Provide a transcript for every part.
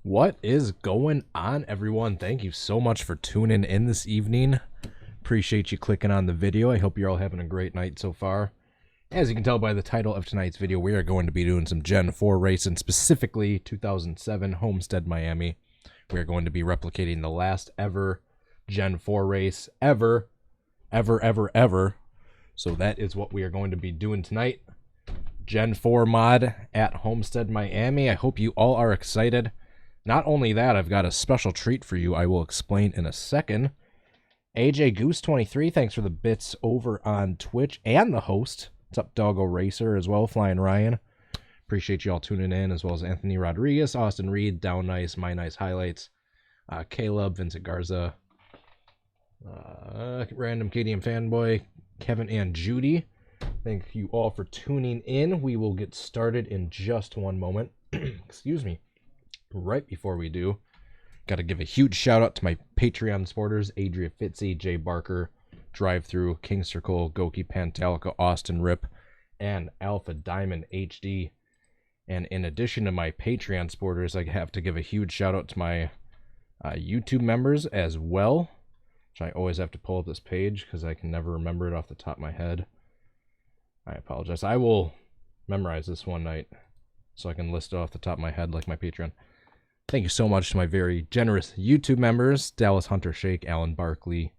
What is going on, everyone? Thank you so much for tuning in this evening. Appreciate you clicking on the video. I hope you're all having a great night so far. As you can tell by the title of tonight's video, we are going to be doing some Gen 4 racing, specifically 2007 Homestead-Miami. We are going to be replicating the last ever Gen 4 race ever. So that is what we are going to be doing tonight. Gen 4 mod at Homestead-Miami. I hope you all are excited. Not only that, I've got a special treat for you I will explain in a second. AJ Goose 23, thanks for the bits over on Twitch and the host. What's up, Doggo Racer as well, Flying Ryan. Appreciate you all tuning in, as well as Anthony Rodriguez, Austin Reed, Down Nice, My Nice Highlights, Caleb, Vincent Garza, Random KDM Fanboy, Kevin and Judy. Thank you all for tuning in. We will get started in just one moment. Excuse me. Right before we do, got to give a huge shout out to my Patreon supporters, Adria Fitzy, Jay Barker, Drive Through, King Circle, Goki Pantalica, Austin Rip, and Alpha Diamond HD. And in addition to my Patreon supporters, I have to give a huge shout out to my YouTube members as well, which I always have to pull up this page because I can never remember it off the top of my head. I apologize. I will memorize this one night so I can list it off the top of my head like my Patreon. Thank you so much to my very generous YouTube members, Dallas Hunter Shake, Alan Barkley,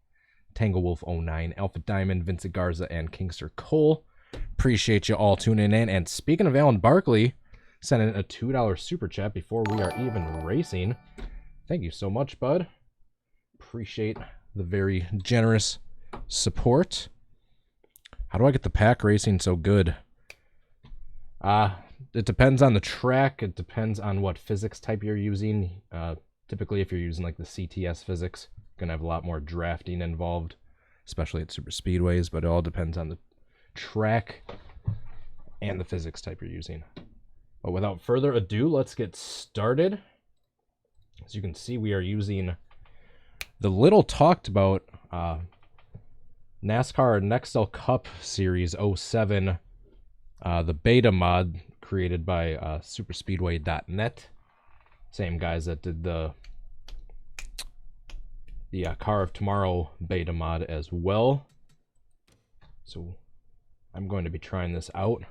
Tango Wolf 09, Alpha Diamond, Vincent Garza, and Kingster Cole. Appreciate you all tuning in. And speaking of Alan Barkley, sending a $2 super chat before we are even racing. Thank you so much, bud. Appreciate the very generous support. How do I get the pack racing so good? It depends on the track. It depends on what physics type you're using. Typically, if you're using like the CTS physics, you're going to have a lot more drafting involved, especially at super speedways, but it all depends on the track and the physics type you're using. But without further ado, let's get started. As you can see, we are using the little talked about NASCAR Nextel Cup Series 07, the beta mod created by superspeedway.net. Same guys that did the Car of Tomorrow beta mod as well. So I'm going to be trying this out.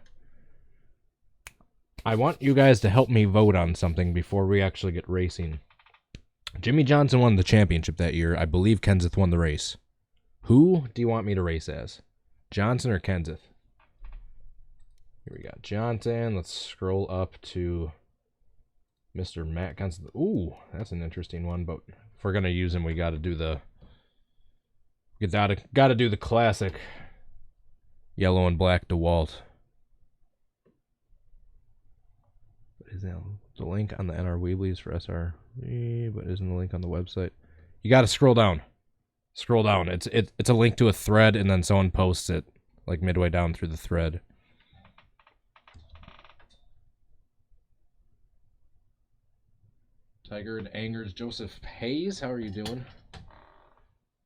I want you guys to help me vote on something before we actually get racing. Jimmy Johnson won the championship that year. I believe Kenseth won the race. Who do you want me to race as? Johnson or Kenseth? Here we got Johnson. Let's scroll up to Mr. Matt Kenseth. Ooh, that's an interesting one, but if we're gonna use him, we gotta do the classic yellow and black DeWalt. What is that? The link on the NR Weeblies for SRE, but isn't the link on the website? You gotta scroll down. Scroll down. It's a link to a thread, and then someone posts it like midway down through the thread. Tiger and Angers, Joseph Hayes, how are you doing?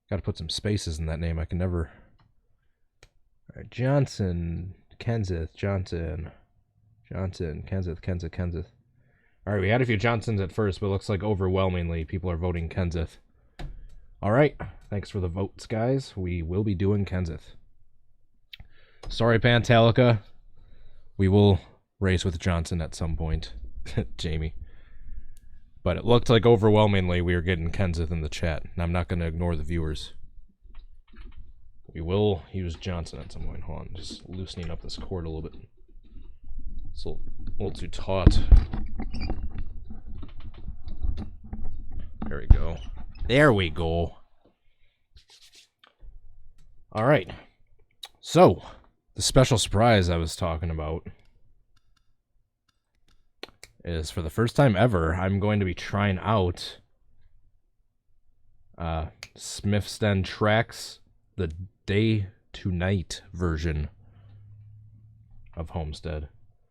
Got to put some spaces in that name. I can never. All right, Johnson, Kenseth, Johnson, Kenseth. All right, we had a few Johnsons at first, but it looks like overwhelmingly people are voting Kenseth. All right, thanks for the votes, guys. We will be doing Kenseth. Sorry, Pantalica. We will race with Johnson at some point, Jamie. But it looked like overwhelmingly we were getting Kenseth in the chat, and I'm not going to ignore the viewers. We will use Johnson at some point. Hold on, just loosening up this cord a little bit. It's a little too taut. There we go. There we go. All right. So, the special surprise I was talking about is for the first time ever, I'm going to be trying out Smithston Tracks, the day to night version of Homestead.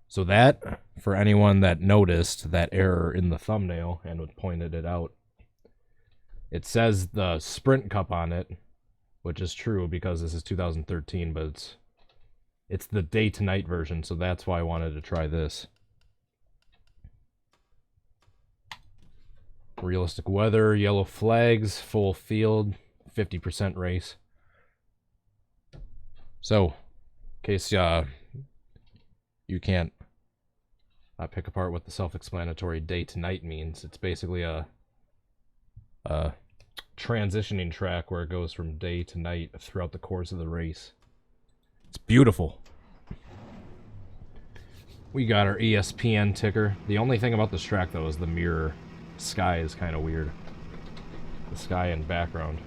So that, for anyone that noticed that error in the thumbnail and pointed it out, it says the Sprint Cup on it, which is true because this is 2013, but it's the day to night version, so that's why I wanted to try this. Realistic weather, yellow flags, full field, 50% race. So, in case you can't pick apart what the self-explanatory day to night means, it's basically a transitioning track where it goes from day to night throughout the course of the race. It's beautiful. We got our ESPN ticker. The only thing about this track, though, is the mirror sky is kind of weird. The sky and background.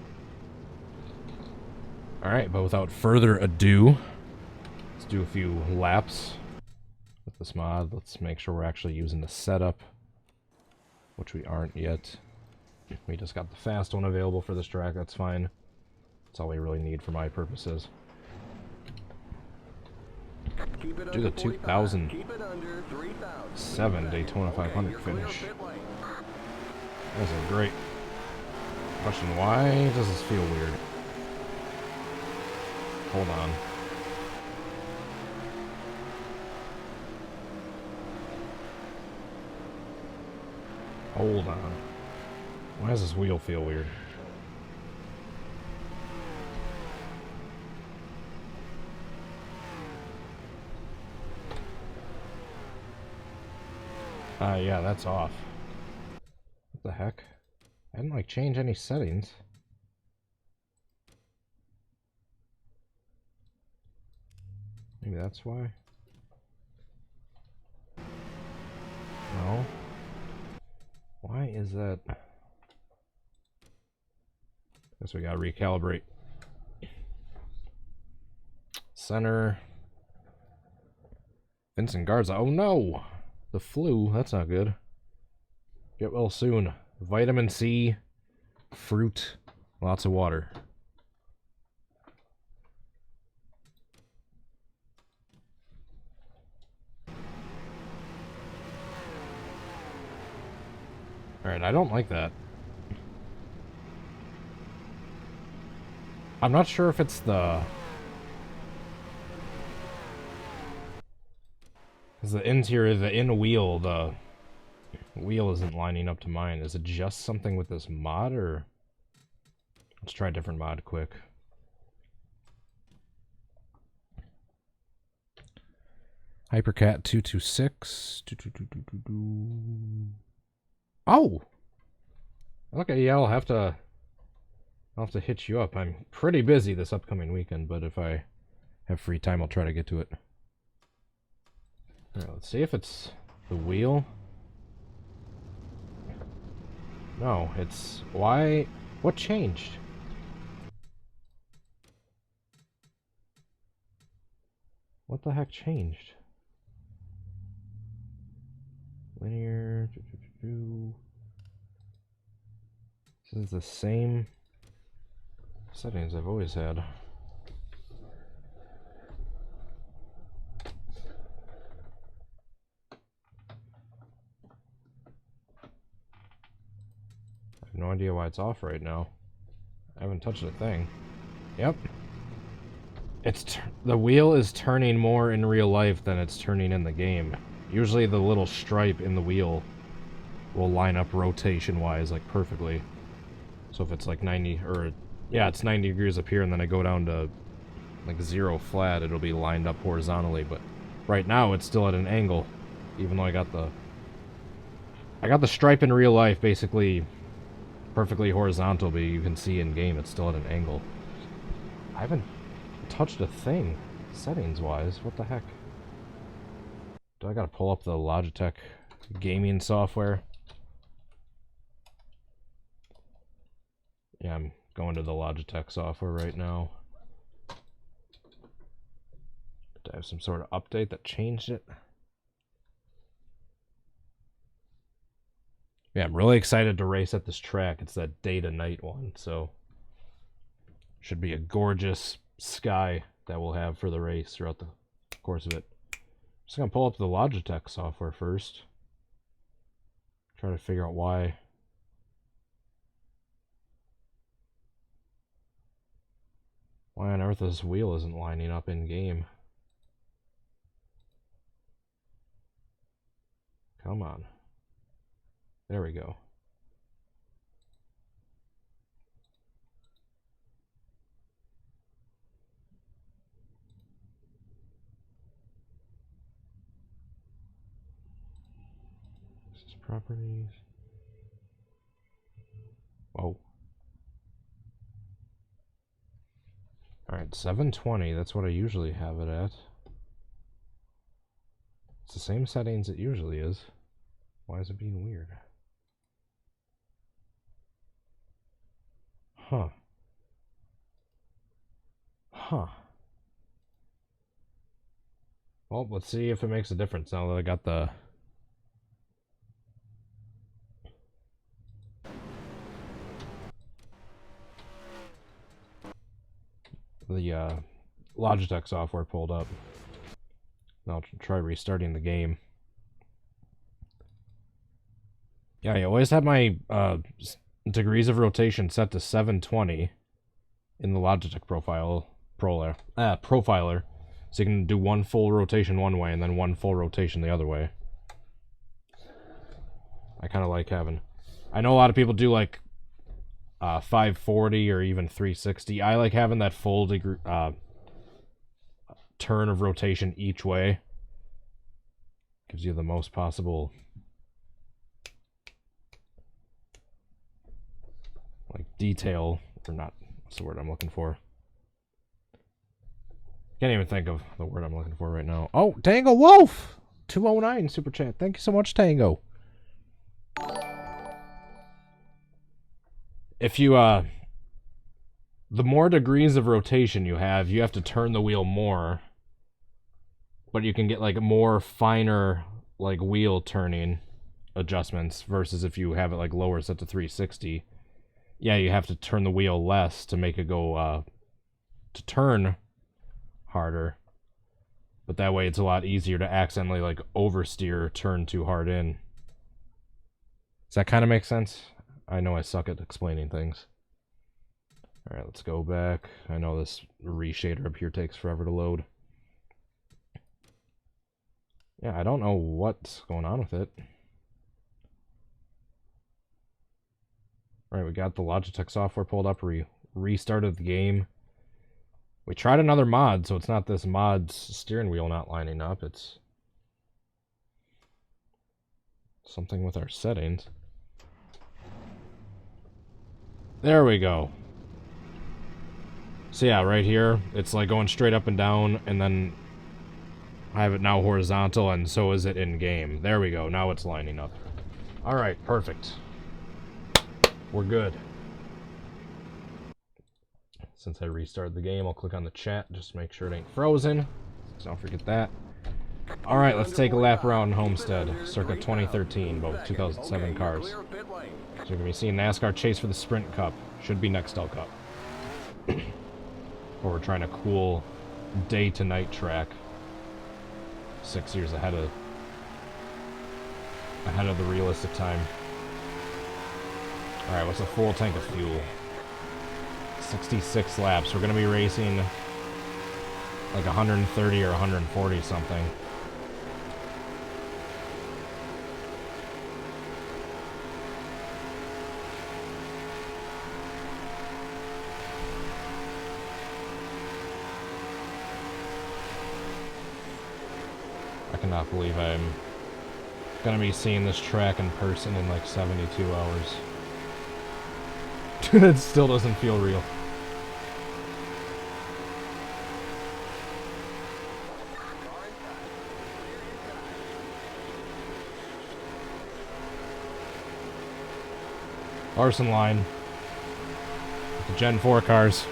Alright, but without further ado, let's do a few laps with this mod. Let's make sure we're actually using the setup, which we aren't yet. We just got the fast one available for this track, that's fine. That's all we really need for my purposes. Do the 2007 Daytona 500 finish. That's a great question. Why does this feel weird? Hold on. Hold on. Why does this wheel feel weird? Yeah, that's off. What the heck? I didn't, like, change any settings. Maybe that's why. No. Why is that? Guess we gotta recalibrate. Center. Vincent Garza. Oh no! The flu. That's not good. Get well soon. Vitamin C, fruit, lots of water. Alright, I don't like that. I'm not sure if it's the... Because the interior, the in-wheel, the wheel isn't lining up to mine. Is it just something with this mod, or... Let's try a different mod quick. Hypercat 226. Oh! Okay, yeah, I'll have to hit you up. I'm pretty busy this upcoming weekend, but if I have free time, I'll try to get to it. Alright, let's see if it's the wheel. No, it's... Why? What changed? What the heck changed? Linear... This is the same settings I've always had. I have no idea why it's off right now. I haven't touched a thing. Yep. The wheel is turning more in real life than it's turning in the game. Usually the little stripe in the wheel will line up rotation-wise, like, perfectly. So if it's like 90, or, yeah, it's 90 degrees up here, and then I go down to, like, 0 flat, it'll be lined up horizontally, but right now it's still at an angle, even though I got the stripe in real life basically perfectly horizontal, but you can see in game it's still at an angle. I haven't touched a thing, settings-wise. What the heck? Do I gotta pull up the Logitech gaming software? Yeah, I'm going to the Logitech software right now. Did I have some sort of update that changed it? Yeah, I'm really excited to race at this track. It's that day to night one, so should be a gorgeous sky that we'll have for the race throughout the course of it. Just gonna pull up the Logitech software first. Try to figure out why. Why on earth this wheel isn't lining up in game? Come on. There we go. properties. Whoa. Alright, 720. That's what I usually have it at. It's the same settings it usually is. Why is it being weird? Huh. Huh. Well, let's see if it makes a difference now that I got the... Logitech software pulled up. Now I'll try restarting the game. Yeah, I always have my degrees of rotation set to 720 in the Logitech profiler. So you can do one full rotation one way and then one full rotation the other way. I kind of like having... I know a lot of people do like 540 or even 360. I like having that full degree turn of rotation each way. Gives you the most possible like detail, or not, what's the word I'm looking for? Can't even think of the word I'm looking for right now. Oh, Tango Wolf 209 super chat. Thank you so much, Tango. If you the more degrees of rotation you have to turn the wheel more, but you can get like more finer like wheel turning adjustments versus if you have it like lower set to 360. Yeah, you have to turn the wheel less to make it go to turn harder, but that way it's a lot easier to accidentally like oversteer, turn too hard in. Does that kind of make sense? I know I suck at explaining things. Alright, let's go back. I know this reshader up here takes forever to load. Yeah, I don't know what's going on with it. Alright, we got the Logitech software pulled up. We restarted the game. We tried another mod, so it's not this mod's steering wheel not lining up. It's something with our settings. There we go. So yeah, right here, it's like going straight up and down, and then I have it now horizontal, and so is it in-game. There we go, now it's lining up. Alright, perfect. We're good. Since I restarted the game, I'll click on the chat, just to make sure it ain't frozen. So don't forget that. Alright, let's take a lap around Homestead, circa 2013, but with 2007 cars. So you're going to be seeing NASCAR chase for the Sprint Cup. Should be Nextel Cup. Or we're trying a cool day-to-night track. 6 years ahead of the realistic time. Alright, what's a full tank of fuel? 66 laps. We're going to be racing like 130 or 140 something. I cannot believe I'm going to be seeing this track in person in like 72 hours. It still doesn't feel real. Larson line with the Gen 4 cars.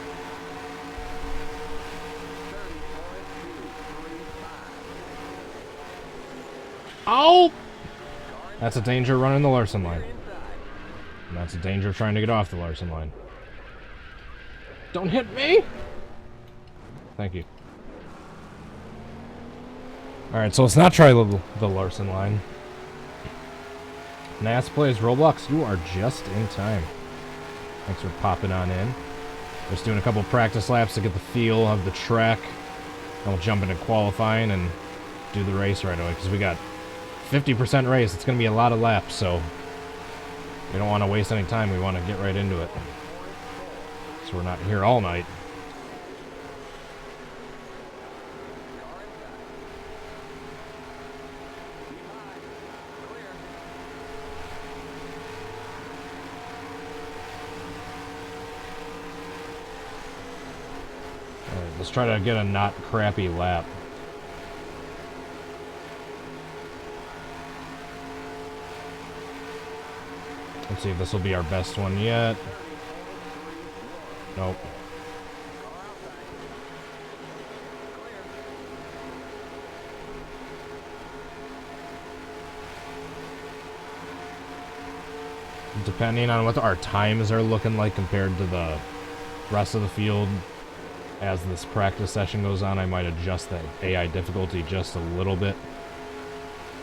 Oh! That's a danger running the Larson line. And that's a danger trying to get off the Larson line. Don't hit me! Thank you. Alright, so let's not try the Larson line. NAS plays Roblox, you are just in time. Thanks for popping on in. Just doing a couple practice laps to get the feel of the track. Then we'll jump into qualifying and do the race right away, because we got 50% race. It's going to be a lot of laps, so we don't want to waste any time. We want to get right into it. So we're not here all night. Let's try to get a not crappy lap. Let's see if this will be our best one yet. Nope. Depending on what our times are looking like compared to the rest of the field, as this practice session goes on, I might adjust the AI difficulty just a little bit.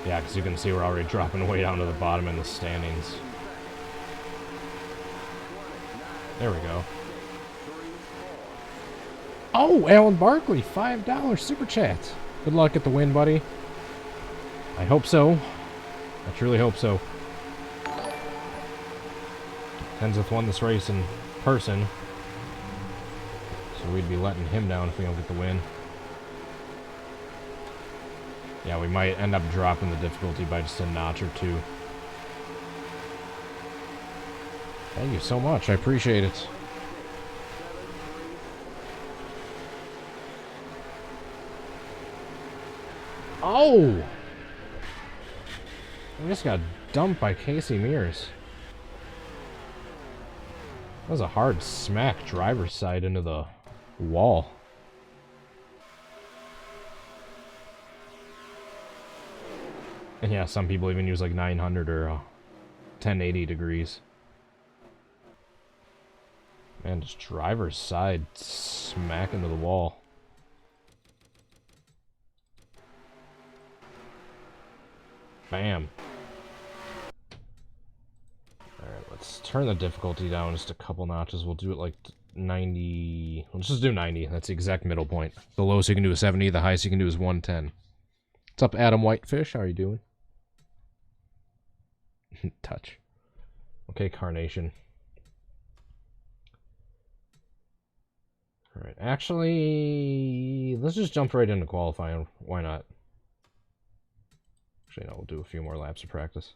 Yeah, because you can see we're already dropping way down to the bottom in the standings. There we go. Oh, Alan Barkley, $5 super chat. Good luck at the win, buddy. I hope so. I truly hope so. Kenseth won this race in person, so we'd be letting him down if we don't get the win. Yeah, we might end up dropping the difficulty by just a notch or two. Thank you so much. I appreciate it. Oh! I just got dumped by Casey Mears. That was a hard smack driver's side into the wall. And yeah, some people even use like 900 or 1080 degrees. Man, just driver's side smack into the wall. Bam. Alright, let's turn the difficulty down just a couple notches. We'll do it like 90. Let's just do 90. That's the exact middle point. The lowest you can do is 70. The highest you can do is 110. What's up, Adam Whitefish? How are you doing? Touch. Okay, Carnation. Alright, actually, let's just jump right into qualifying. Why not? Actually, no, we'll do a few more laps of practice.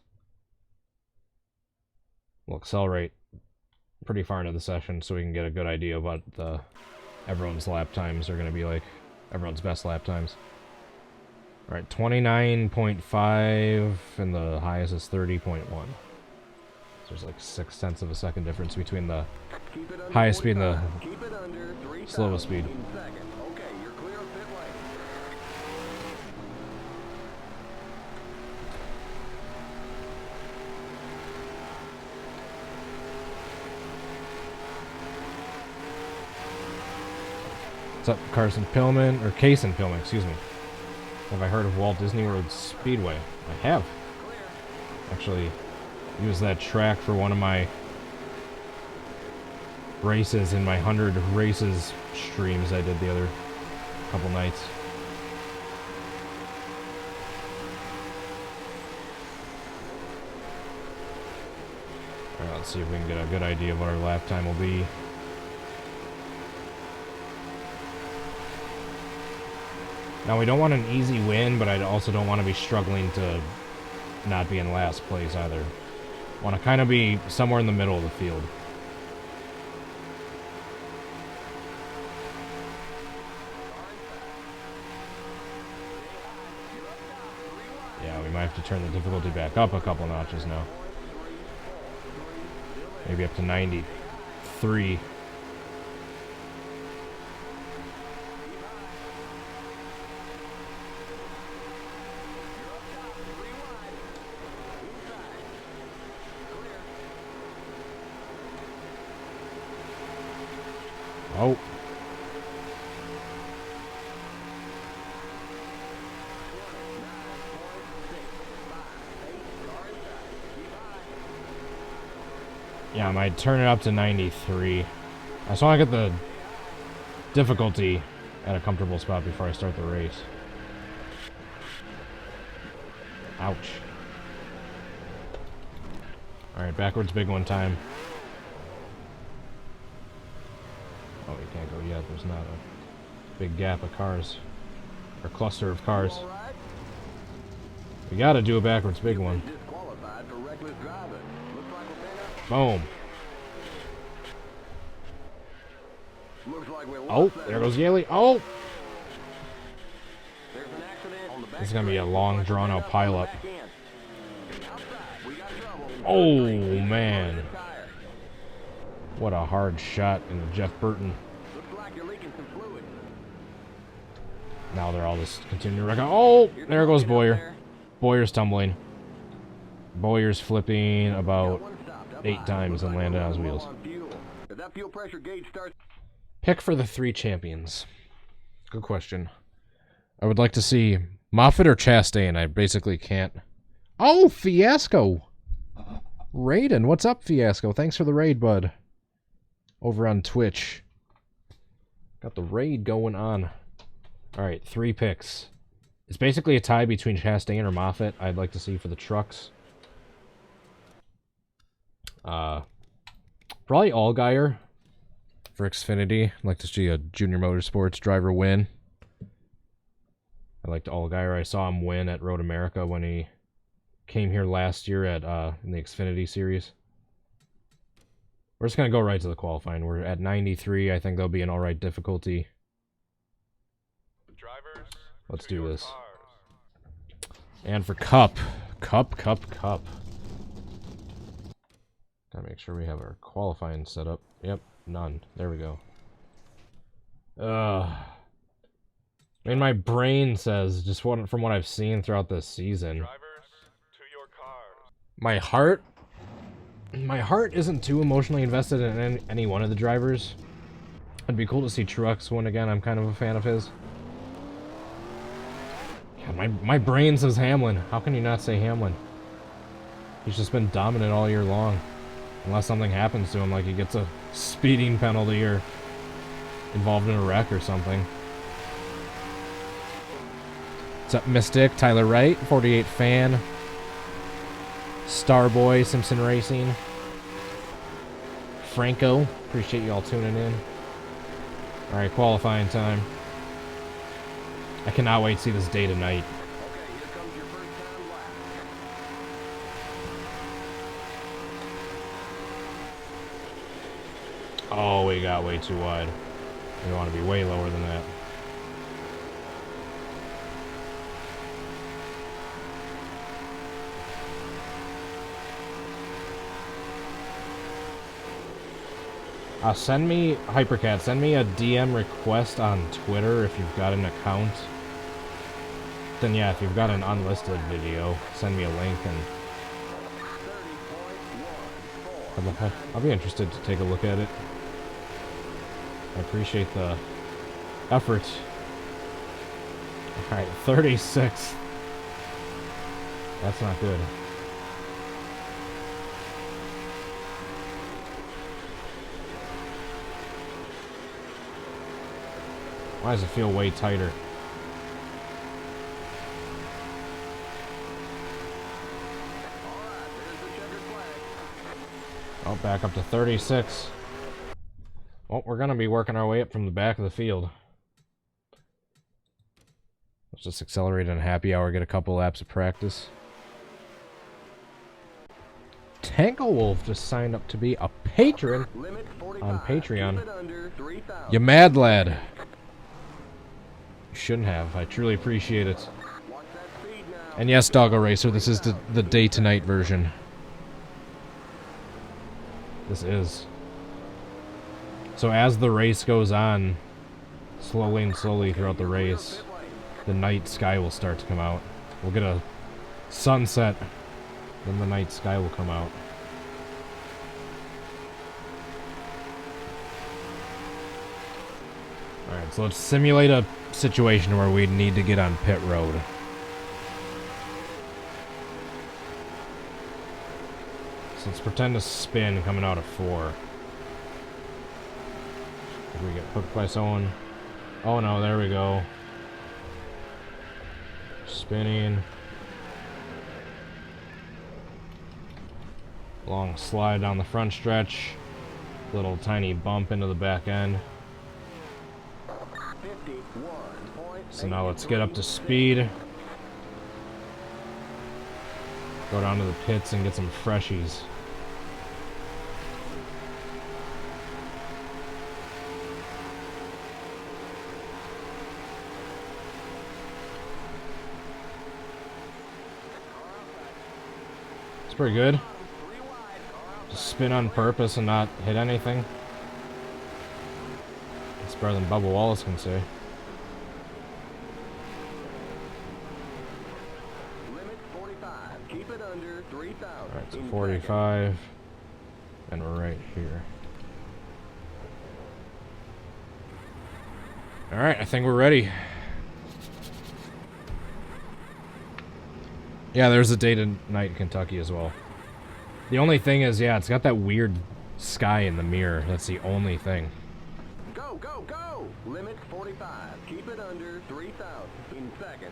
We'll accelerate pretty far into the session so we can get a good idea of what everyone's lap times are going to be like. Everyone's best lap times. Alright, 29.5 and the highest is 30.1. So there's like 0.6 of a second difference between the highest speed and the slowest speed. What's up, Carson Pillman, or Cason Pillman, excuse me. Have I heard of Walt Disney World Speedway? I have. Actually, used that track for one of my races in my 100 races streams I did the other couple nights. Alright, let's see if we can get a good idea of what our lap time will be. Now, we don't want an easy win, but I also don't want to be struggling to not be in last place either. Want to kind of be somewhere in the middle of the field. Yeah, we might have to turn the difficulty back up a couple notches now. Maybe up to 93. Oh. Yeah, I might turn it up to 93. I just want to get the difficulty at a comfortable spot before I start the race. Ouch. Alright, backwards big one time. Oh, you can't go yet. There's not a big gap of cars. Or cluster of cars. We gotta do a backwards big one. Boom. Looks like Oh, there goes Yaley. Oh! This is going to be a long, drawn-out pileup. Oh, man. What a hard shot into Jeff Burton. Now they're all just continuing to wreck. Oh, there goes Boyer. Boyer's tumbling. Boyer's flipping about 8 times and landed on his wheels. Pick for the 3 champions. Good question. I would like to see Moffitt or Chastain. I basically can't. Oh, Fiasco. Raiden. What's up, Fiasco? Thanks for the raid, bud. Over on Twitch. Got the raid going on. Alright, 3 picks. It's basically a tie between Chastain or Moffitt. I'd like to see for the trucks. Probably Allgaier for Xfinity. I'd like to see a Junior Motorsports driver win. I liked Allgaier. I saw him win at Road America when he came here last year at in the Xfinity series. We're just going to go right to the qualifying. We're at 93. I think there'll be an alright difficulty. Let's do this. And for Cup. Cup. Gotta make sure we have our qualifying set up. Yep, none. There we go. I mean, my brain says, just from what I've seen throughout this season. My heart isn't too emotionally invested in any one of the drivers. It'd be cool to see Truex win again. I'm kind of a fan of his. God, my brain says Hamlin. How can you not say Hamlin? He's just been dominant all year long. Unless something happens to him, like he gets a speeding penalty or involved in a wreck or something. What's up, Mystic? Tyler Wright, 48 fan. Starboy, Simpson Racing. Franco, appreciate you all tuning in. Alright, qualifying time. I cannot wait to see this day tonight. Oh, we got way too wide. We want to be way lower than that. Send me, Hypercat, send me a DM request on Twitter if you've got an account. Then yeah, if you've got an unlisted video, send me a link and I'll be interested to take a look at it. I appreciate the effort. Alright, 36. That's not good. Why does it feel way tighter? Oh, back up to 36. Well, we're going to be working our way up from the back of the field. Let's just accelerate in a happy hour, get a couple laps of practice. Tango Wolf just signed up to be a patron on Patreon. You mad, lad? You shouldn't have. I truly appreciate it. And yes, Doggo Racer, this is the day to night version. This is. So as the race goes on, slowly and slowly throughout the race, the night sky will start to come out. We'll get a sunset, then the night sky will come out. Alright, so let's simulate a situation where we need to get on pit road. So let's pretend to spin coming out of 4. If we get hooked by someone. Oh no, there we go. Spinning. Long slide down the front stretch. Little tiny bump into the back end. So now let's get up to speed. Go down to the pits and get some freshies. It's pretty good. Just spin on purpose and not hit anything. It's better than Bubba Wallace can say. Limit 45. Keep it under 3,000. Alright, so 45. And we're right here. Alright, I think we're ready. Yeah, there's a day to night Kentucky as well. The only thing is, yeah, it's got that weird sky in the mirror. That's the only thing. Go, go, go! Limit 45. Keep it under 3,000 in second.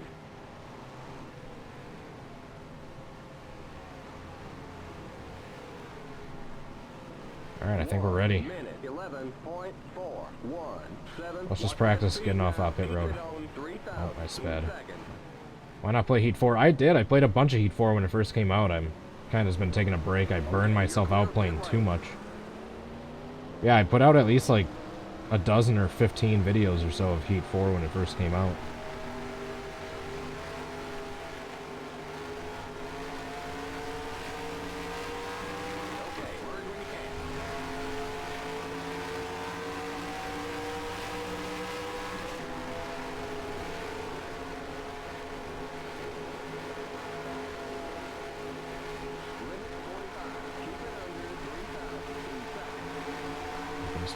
Alright, I think we're ready. Minute 11.417. Let's just practice getting off pit road. Oh, I sped. Why not play Heat 4? I did. I played a bunch of Heat 4 when it first came out. I'm kind of been taking a break. I burned myself out playing too much. Yeah, I put out at least like a dozen or 15 videos or so of Heat 4 when it first came out.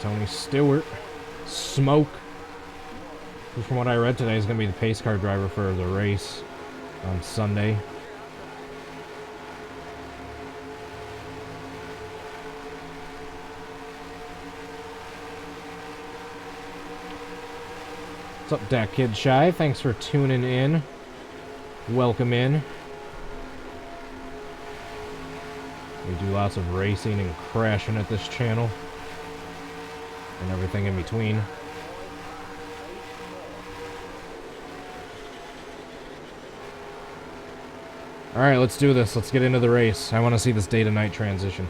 Tony Stewart. Smoke. Who, from what I read today, is going to be the pace car driver for the race on Sunday. What's up, Dat Kid Shy? Thanks for tuning in. Welcome in. We do lots of racing and crashing at this channel. And everything in between. Alright, let's do this. Let's get into the race. I want to see this day to night transition.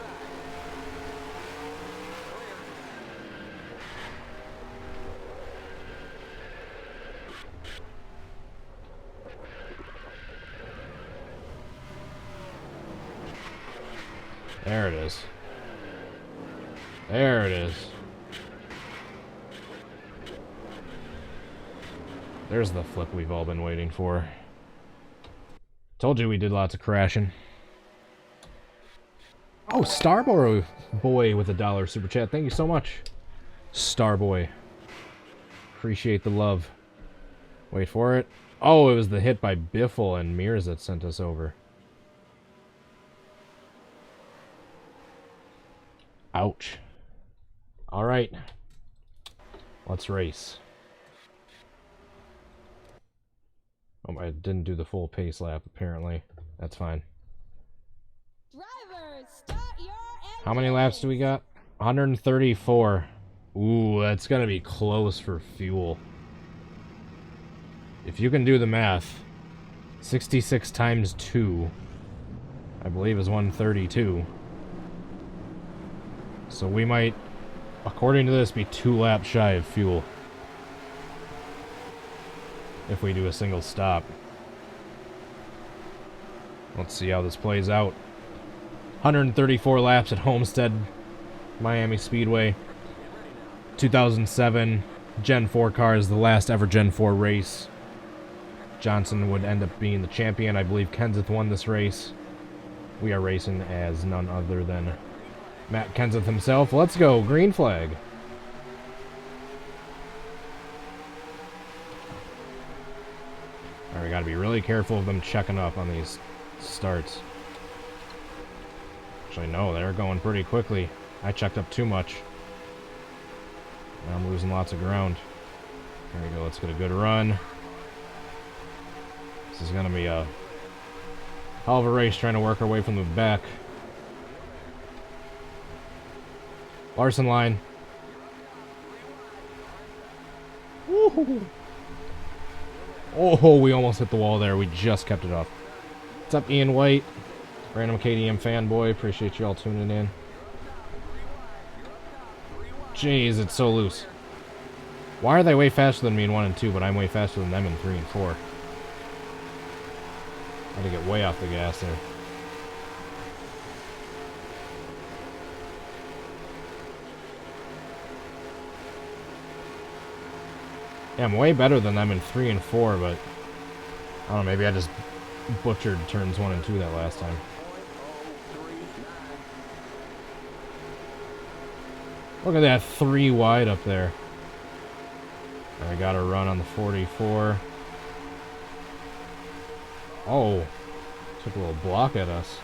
There it is. There it is. There's the flip we've all been waiting for. Told you we did lots of crashing. Oh, Starboy Boy with $1 super chat. Thank you so much, Starboy. Appreciate the love. Wait for it. Oh, it was the hit by Biffle and Mears that sent us over. Ouch. Alright. Let's race. Oh, I didn't do the full pace lap, apparently. That's fine. Drivers, start your engines. How many laps do we got? 134. Ooh, that's gonna be close for fuel. If you can do the math, 66 times 2, I believe, is 132. So we might, according to this, be 2 laps shy of fuel. If we do a single stop. Let's see how this plays out. 134 laps at Homestead-Miami Speedway. 2007 Gen 4 car is the last ever Gen 4 race. Johnson would end up being the champion. I believe Kenseth won this race. We are racing as none other than Matt Kenseth himself. Let's go. Green flag. Alright, we gotta be really careful of them checking up on these starts. Actually, no, they're going pretty quickly. I checked up too much. Now I'm losing lots of ground. There we go, let's get a good run. This is gonna be a hell of a race trying to work our way from the back. Larson line. Woohoo! Oh, we almost hit the wall there. We just kept it off. What's up, Ian White? Random KDM fanboy. Appreciate you all tuning in. Jeez, it's so loose. Why are they way faster than me in 1 and 2, but I'm way faster than them in 3 and 4? I had to get way off the gas there. Yeah, I'm way better than them in 3 and 4, but I don't know, maybe I just butchered turns 1 and 2 that last time. Look at that 3 wide up there. I got a run on the 44. Oh, took a little block at us.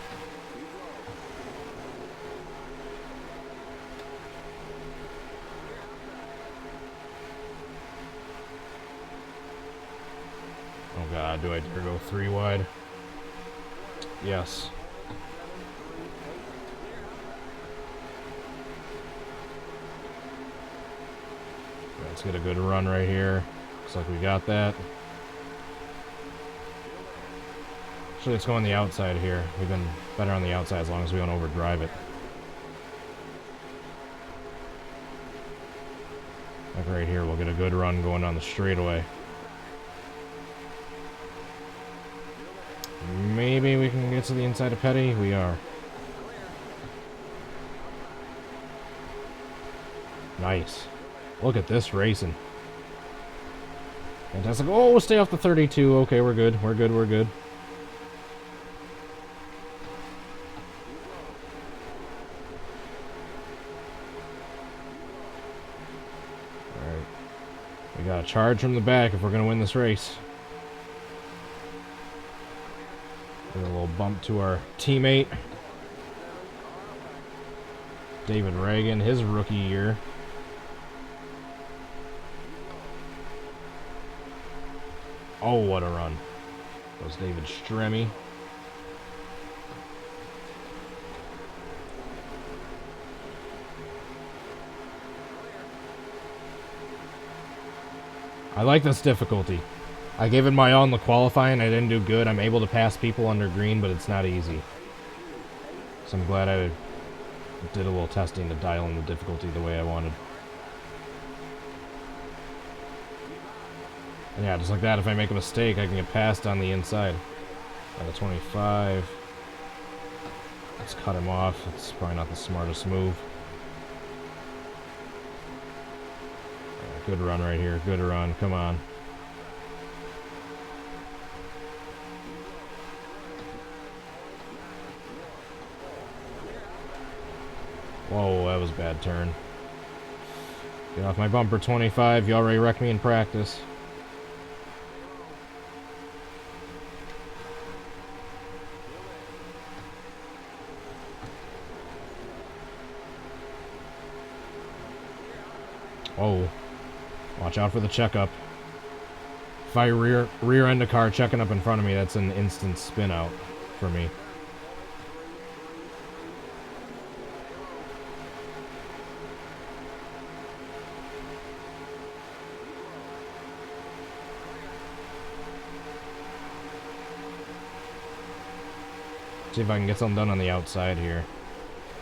Oh god, do I dare go 3 wide? Yes. Let's get a good run right here. Looks like we got that. Actually, let's go on the outside here. We've been better on the outside as long as we don't overdrive it. Like right here, we'll get a good run going on the straightaway. Maybe we can get to the inside of Petty. We are. Nice. Look at this racing. Fantastic. Oh, stay off the 32. Okay, we're good. We're good. We're good. Alright. We got a charge from the back if we're going to win this race. Get a little bump to our teammate. David Reagan, his rookie year. Oh, what a run. That was David Stremme. I like this difficulty. I gave it my all in the qualifying. I didn't do good. I'm able to pass people under green, but it's not easy. So I'm glad I did a little testing to dial in the difficulty the way I wanted. And yeah, just like that, if I make a mistake, I can get passed on the inside. At a 25. Let's cut him off. It's probably not the smartest move. Good run right here. Good run. Come on. Whoa, that was a bad turn. Get off my bumper, 25. You already wrecked me in practice. Oh, watch out for the checkup. If I rear end a car checking up in front of me, that's an instant spin out for me. See if I can get something done on the outside here.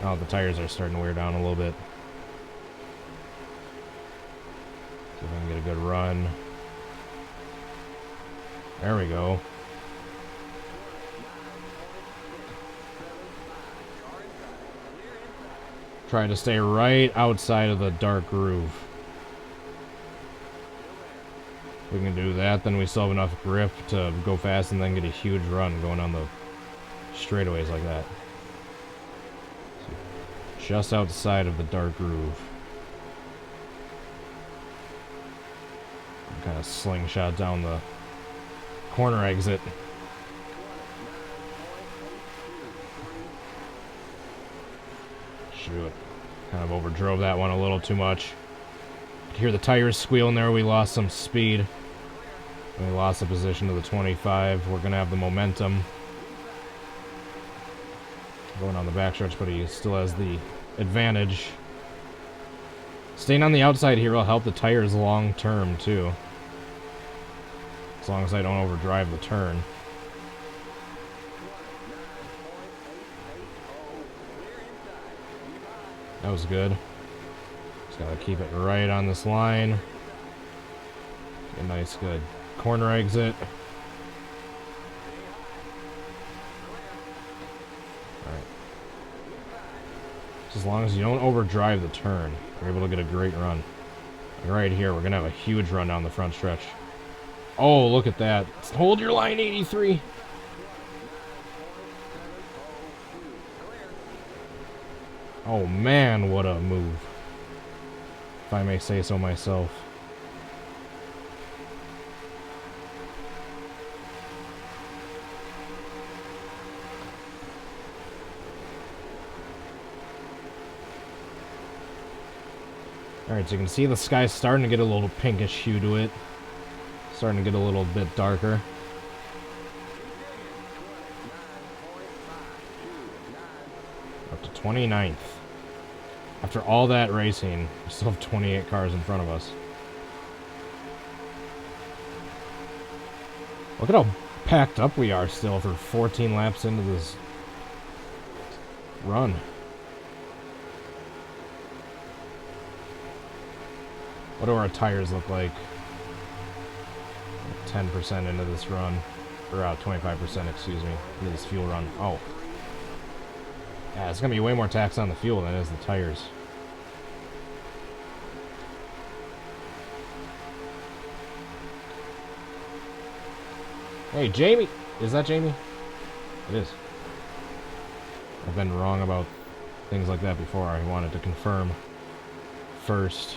Oh, the tires are starting to wear down a little bit. See if I can get a good run. There we go. Try to stay right outside of the dark groove. If we can do that, then we still have enough grip to go fast and then get a huge run going on the straightaways like that. Just outside of the dark groove. Kind of slingshot down the corner exit. Shoot. Kind of overdrove that one a little too much. You hear the tires squealing there. We lost some speed. We lost the position to the 25. We're going to have the momentum going on the backstretch, but he still has the advantage. Staying on the outside here will help the tires long term too, as long as I don't overdrive the turn. That was good. Just gotta keep it right on this line. A nice good corner exit. As long as you don't overdrive the turn, you're able to get a great run. Right here, we're going to have a huge run down the front stretch. Oh, look at that. Hold your line, 83. Oh, man, what a move. If I may say so myself. Alright, so you can see the sky's starting to get a little pinkish hue to it. Starting to get a little bit darker. Up to 29th. After all that racing, we still have 28 cars in front of us. Look at how packed up we are still for 14 laps into this run. What do our tires look like? 10% into this run. Or 25%, excuse me, into this fuel run. Oh. Yeah, it's going to be way more tax on the fuel than it is the tires. Hey, Jamie! Is that Jamie? It is. I've been wrong about things like that before. I wanted to confirm first.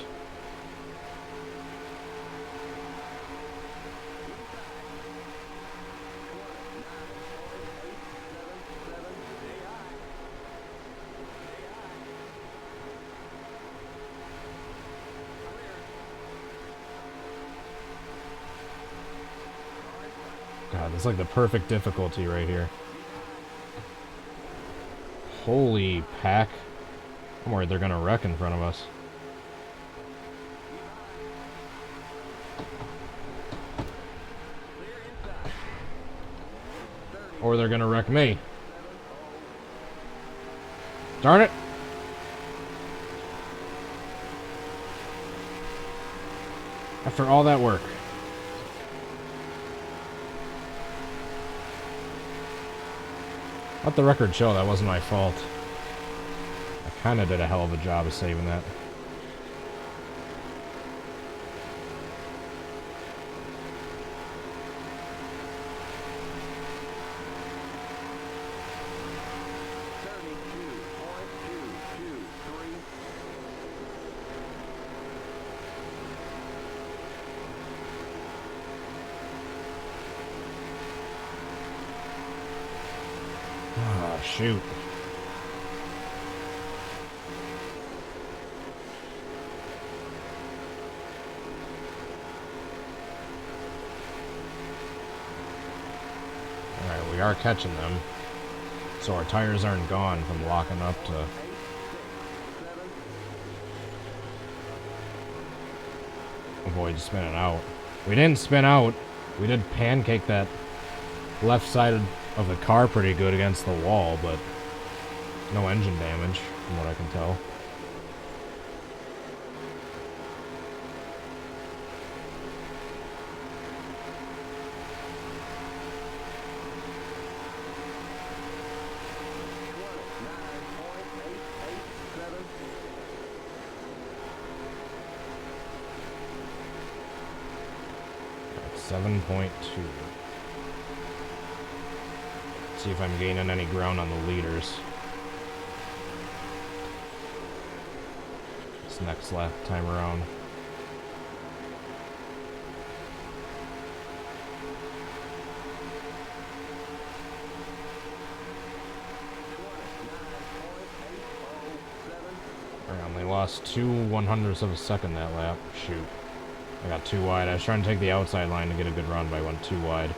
God, that's like the perfect difficulty right here. Holy pack. I'm worried they're gonna wreck in front of us. Or they're gonna wreck me. Darn it! After all that work. Let the record show that wasn't my fault. I kind of did a hell of a job of saving that. Oh, shoot. Alright, we are catching them. So our tires aren't gone from locking up to... avoid spinning out. We didn't spin out. We did pancake that left side of the car pretty good against the wall, but no engine damage, from what I can tell. At 7.2. See if I'm gaining any ground on the leaders. This next lap time around. I only lost 2 100ths of a second that lap. Shoot. I got too wide. I was trying to take the outside line to get a good run, but I went too wide.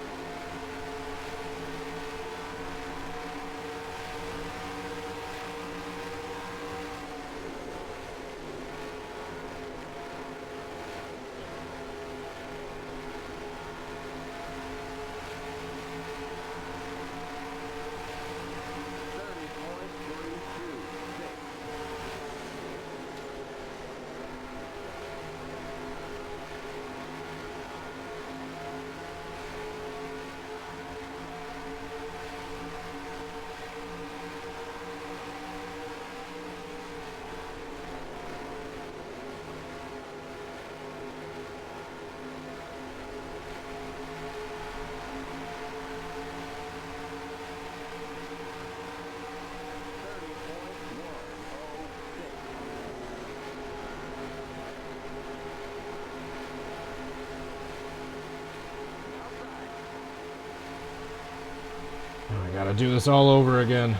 Gotta do this all over again. Car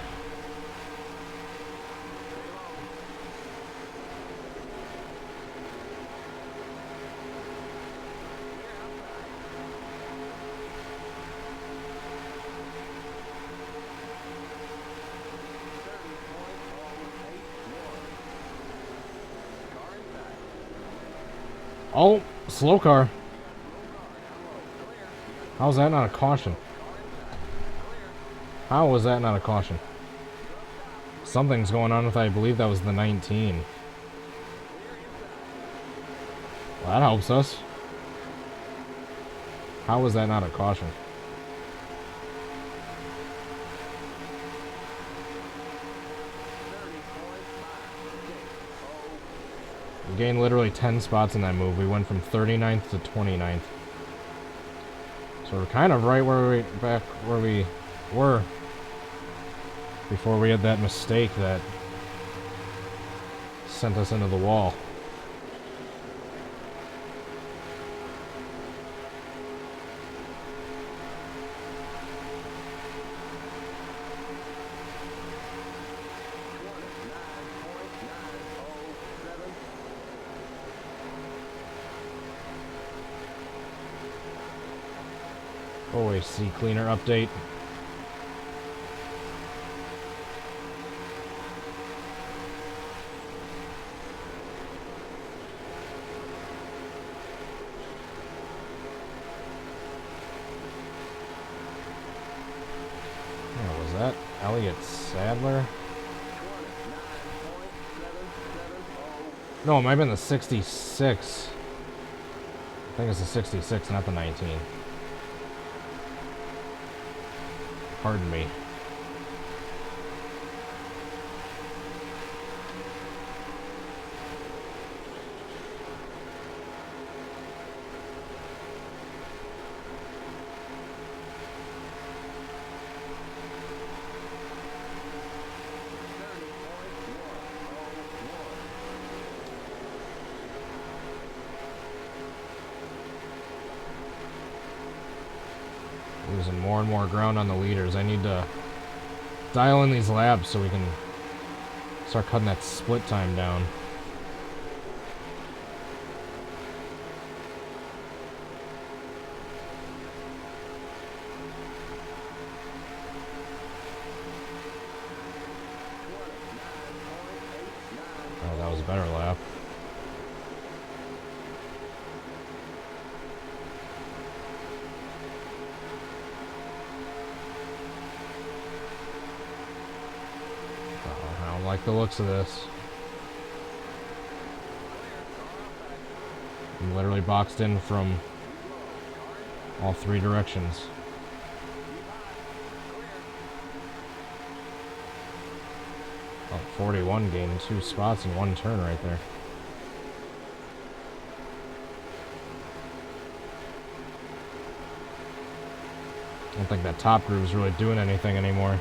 Oh, inside. slow car. How's that not a caution? How was that not a caution? Something's going on with, I believe that was the 19. Well, that helps us. How was that not a caution? We gained literally 10 spots in that move. We went from 39th to 29th. So we're kind of right where back where we were before we had that mistake that sent us into the wall. OAC cleaner update. What was that? Elliott Sadler? No, it might have been the 66. I think it's the 66, not the 19. Pardon me. Losing more and more ground on the leaders. I need to dial in these laps so we can start cutting that split time down. Oh, that was a better lap. I don't like the looks of this. I'm literally boxed in from all three directions. Oh, 41 gained 2 spots in one turn right there. I don't think that top groove is really doing anything anymore.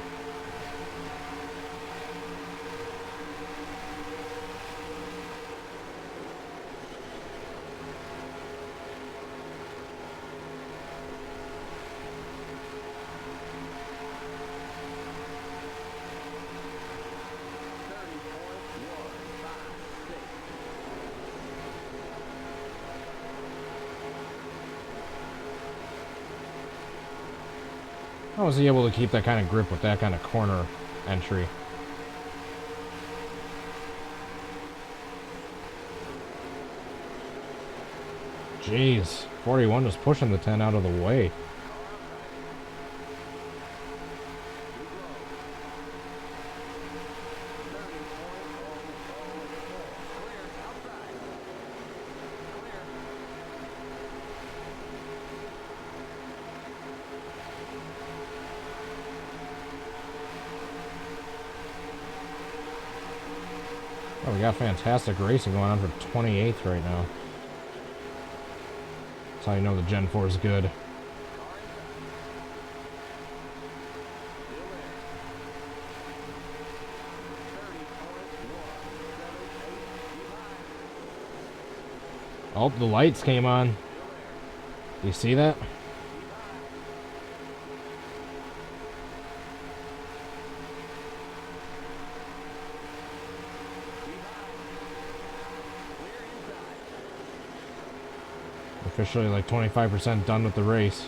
How was he able to keep that kind of grip with that kind of corner entry? Jeez, 41 was pushing the 10 out of the way. Oh, we got fantastic racing going on for 28th right now. That's how you know the Gen 4 is good. Oh, the lights came on. Do you see that? Officially like 25% done with the race.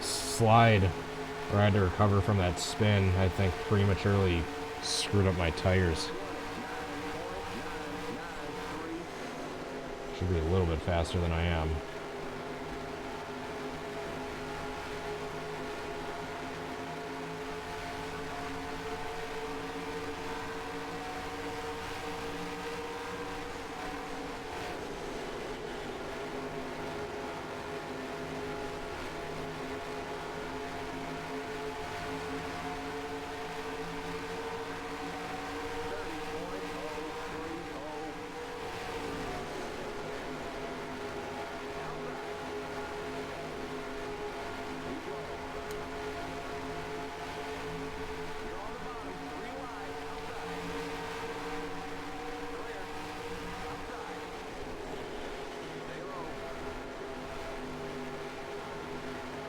Slide, or I had to recover from that spin, I think prematurely screwed up my tires. Should be a little bit faster than I am.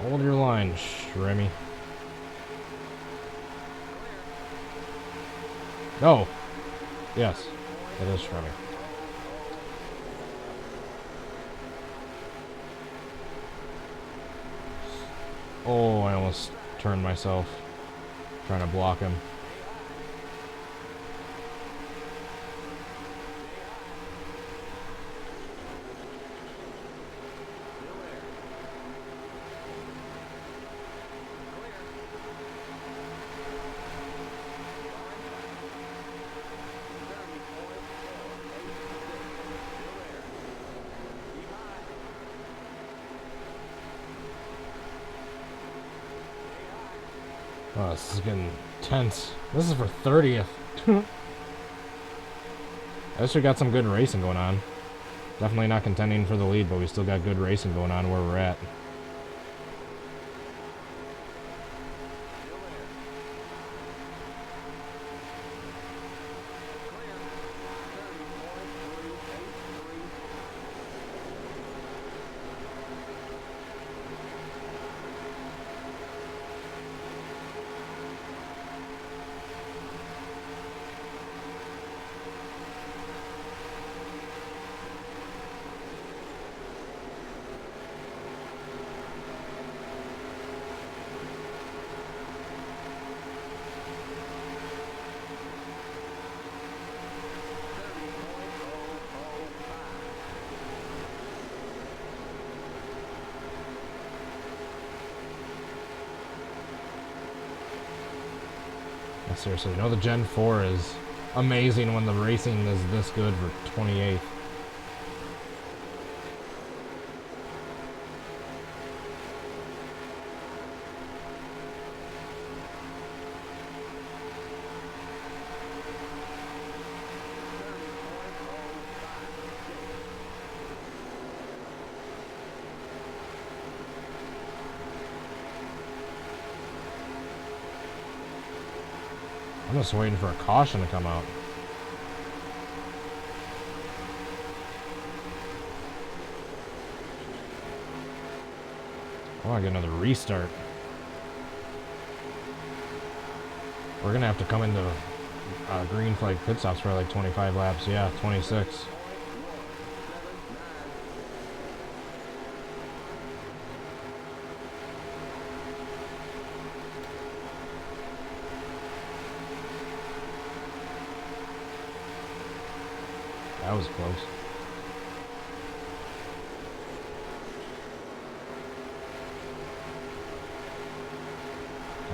Hold your line, Remy. Oh! Yes, it is Remy. Oh, I almost turned myself trying to block him. Oh, this is getting tense. This is for 30th. I guess we got some good racing going on. Definitely not contending for the lead, but we still got good racing going on where we're at. Seriously, you know the Gen 4 is amazing when the racing is this good for 28th. I'm just waiting for a caution to come out. Oh, I get another restart. We're gonna have to come into green flag pit stops for like 25 laps. Yeah, 26. That was close.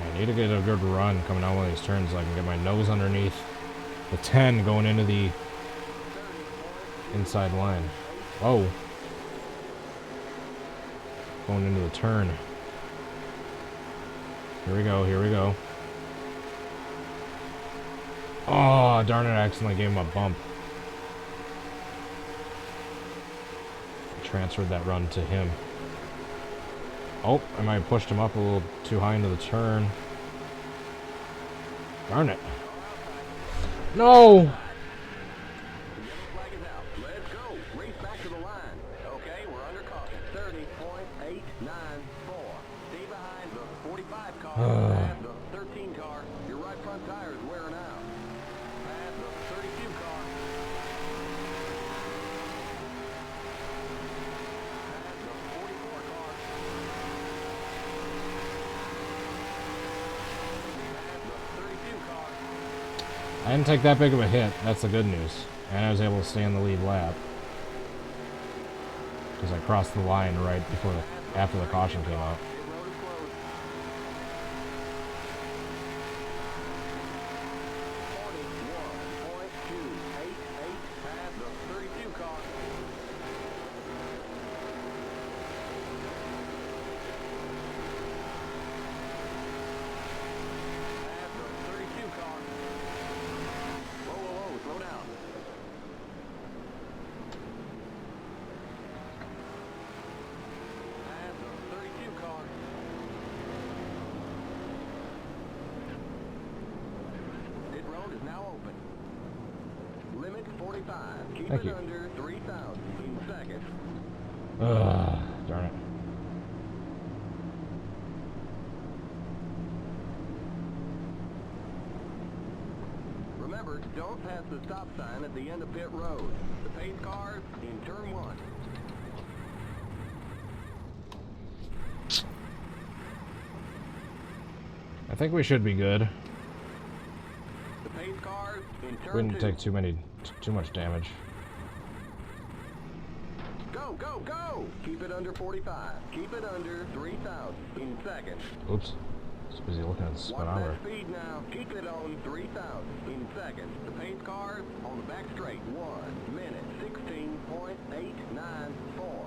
I need to get a good run coming out one of these turns so I can get my nose underneath the 10 going into the inside line. Oh. Going into the turn. Here we go, here we go. Oh, darn it, I accidentally gave him a bump. transferred that run to him. Oh, I might have pushed him up a little too high into the turn. Darn it. No! Flag is out. Let's go. Race back to the line. Okay, we're under caution. 30.894. Stay behind the 45 car. Past the 13 car. Your right front tire is wearing out. Past the 32 car. Past the 44 car. Past the 32 car. I didn't take that big of a hit. That's the good news. And I was able to stay on the lead lap. Because I crossed the line right before after the caution came out. Pit road is closed. 41.288 past the 32 car. Past the 32 car. Whoa, whoa, whoa, slow down. Past the 32 car. Pit road is now open. Limit 45. Keep Thank it you. under 3,000 in seconds. Darn it. Remember, don't pass the stop sign at the end of pit road. The pace cars in turn 1. I think we should be good. The pace cars in We turn didn't 2. take too much damage. Go, go, go! Keep it under 45. Keep it under 3,000 in seconds. Oops. Just busy looking at the Watch speedometer. that speed now. Keep it on 3,000 in seconds. The pace cars on the back straight. 1 minute 16.894.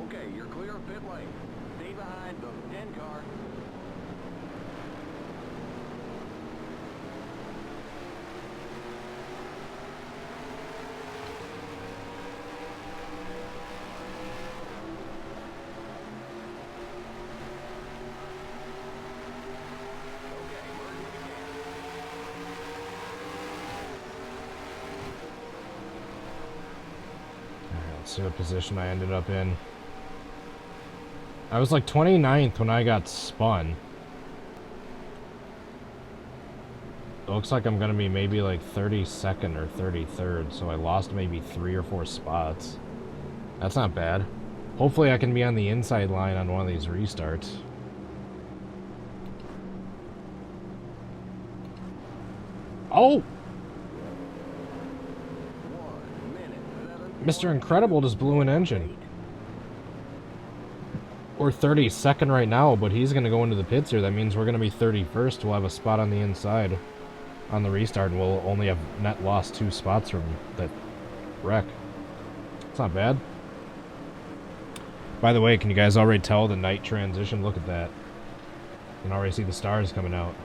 Okay, you're clear of pit lane. Stay behind the 10 car. Okay, merge when you can. Alright, let's see what position I ended up in. I was like 29th when I got spun. It looks like I'm gonna be maybe like 32nd or 33rd, so I lost maybe 3 or 4 spots. That's not bad. Hopefully I can be on the inside line on one of these restarts. Oh! 1 minute 7. Mr. Incredible just blew an engine. We're 32nd right now, but he's going to go into the pits here. That means we're going to be 31st. We'll have a spot on the inside on the restart, and we'll only have net lost 2 spots from that wreck. It's not bad. By the way, can you guys already tell the night transition? Look at that. You can already see the stars coming out.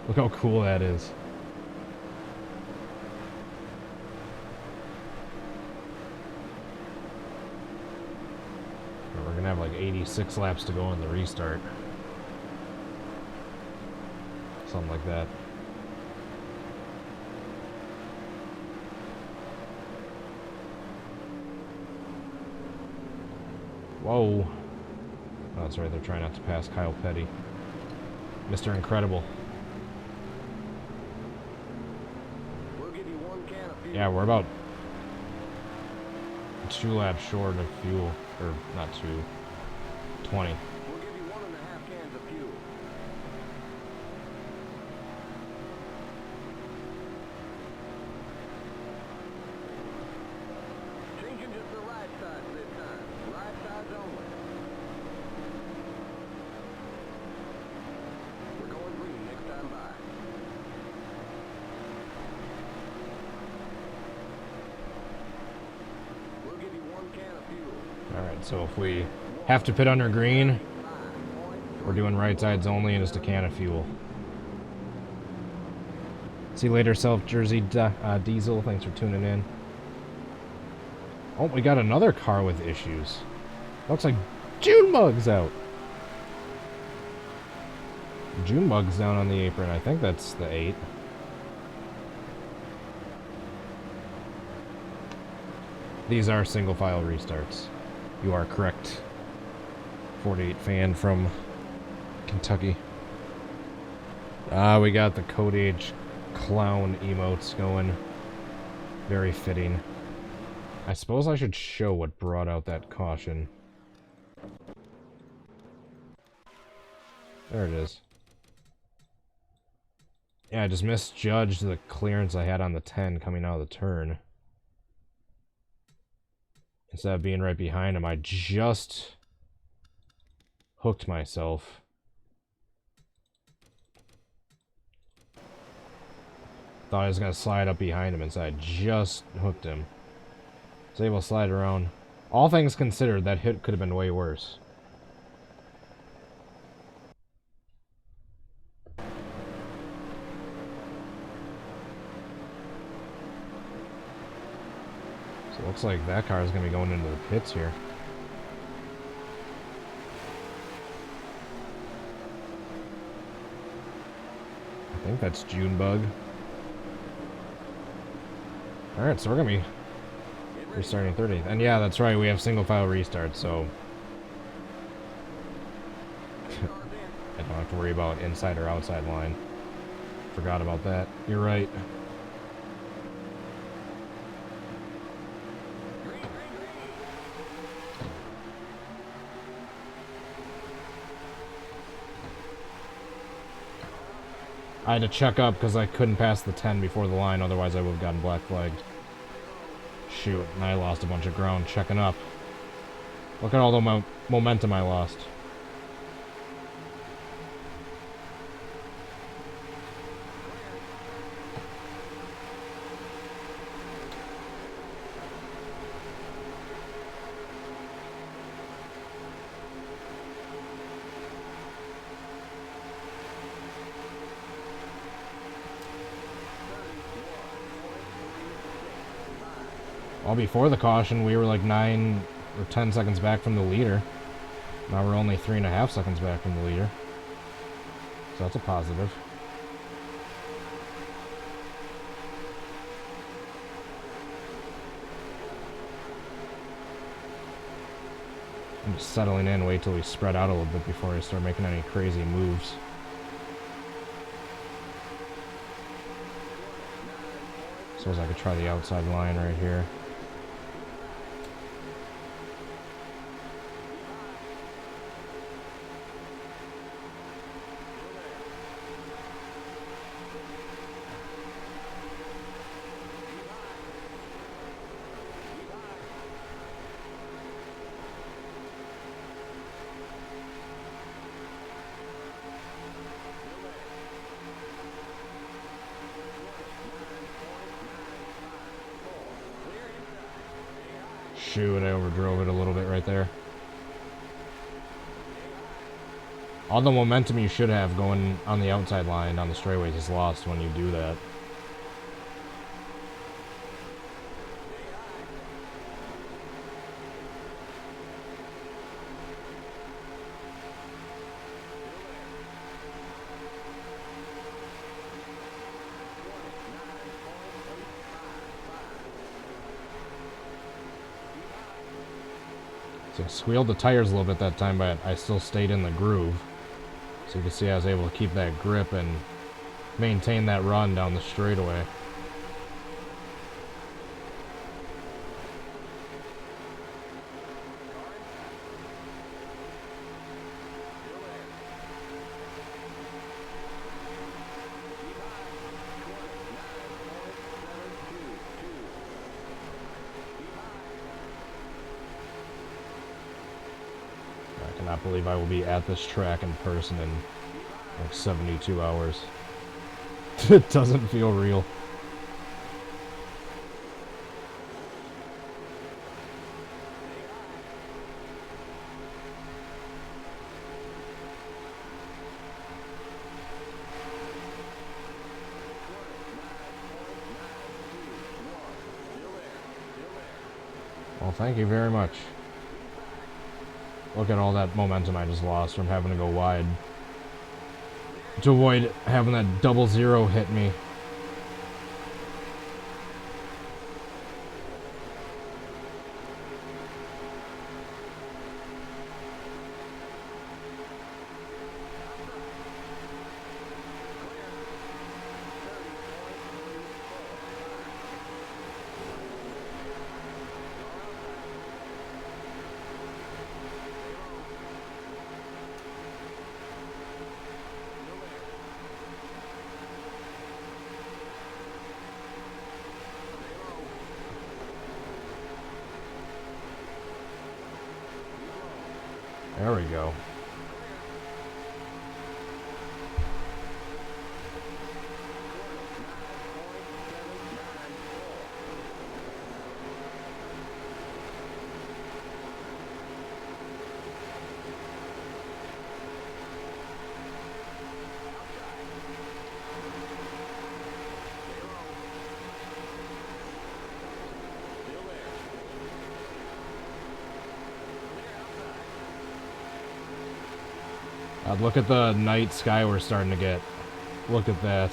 Look how cool that is. We're gonna have like 86 laps to go in the restart. Something like that. Whoa. Oh, that's right, they're trying not to pass Kyle Petty. Mr. Incredible. We'll give you 1 can of fuel. Yeah, we're about 2 laps short of fuel. Or, not 2. 20. We'll give you 1.5 cans of fuel. Changing just the right side this time. Right sides only. We're going green next time by. We'll give you 1 can of fuel. Alright, so if we have to pit under green, we're doing right sides only and just a can of fuel. See you later, South Jersey Diesel. Thanks for tuning in. Oh, we got another car with issues. Looks like Junebug's out. Junebug's down on the apron. I think that's the 8. These are single file restarts. You are correct. 48 fan from Kentucky. We got the Code Age clown emotes going. Very fitting. I suppose I should show what brought out that caution. There it is. Yeah, I just misjudged the clearance I had on the 10 coming out of the turn. Instead of being right behind him, I just hooked myself. Thought I was going to slide up behind him, instead I just hooked him. Was able to slide around. All things considered, that hit could have been way worse. So it looks like that car is going to be going into the pits here. I think that's Junebug. Alright, so we're going to be restarting 30th. And yeah, that's right, we have single file restart, so I don't have to worry about inside or outside line. Forgot about that. You're right. I had to check up because I couldn't pass the 10 before the line, otherwise I would have gotten black flagged. Shoot, and I lost a bunch of ground checking up. Look at all the momentum I lost. Well, before the caution, we were like 9 or 10 seconds back from the leader. Now we're only 3.5 seconds back from the leader. So that's a positive. I'm just settling in, wait till we spread out a little bit before I start making any crazy moves. Suppose I could try the outside line right here. Shoot, I overdrove it a little bit right there. All the momentum you should have going on the outside line on the straightaways is lost when you do that. So I squealed the tires a little bit that time, but I still stayed in the groove. So you can see I was able to keep that grip and maintain that run down the straightaway. I cannot believe I will be at this track in person in like 72 hours. It doesn't feel real. Well, thank you very much. Look at all that momentum I just lost from having to go wide. To avoid having that 00 hit me. There we go. Look at the night sky we're starting to get. Look at that.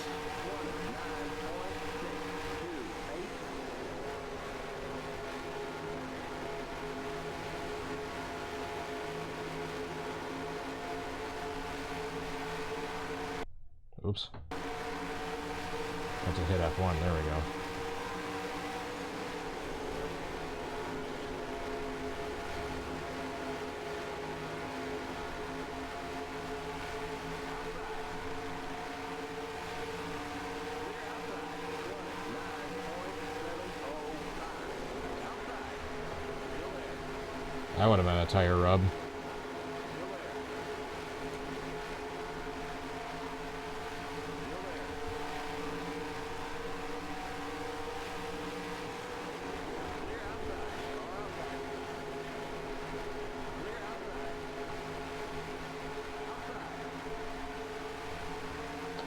Oops. That's a hit F1. There we go. That would have been a tire rub.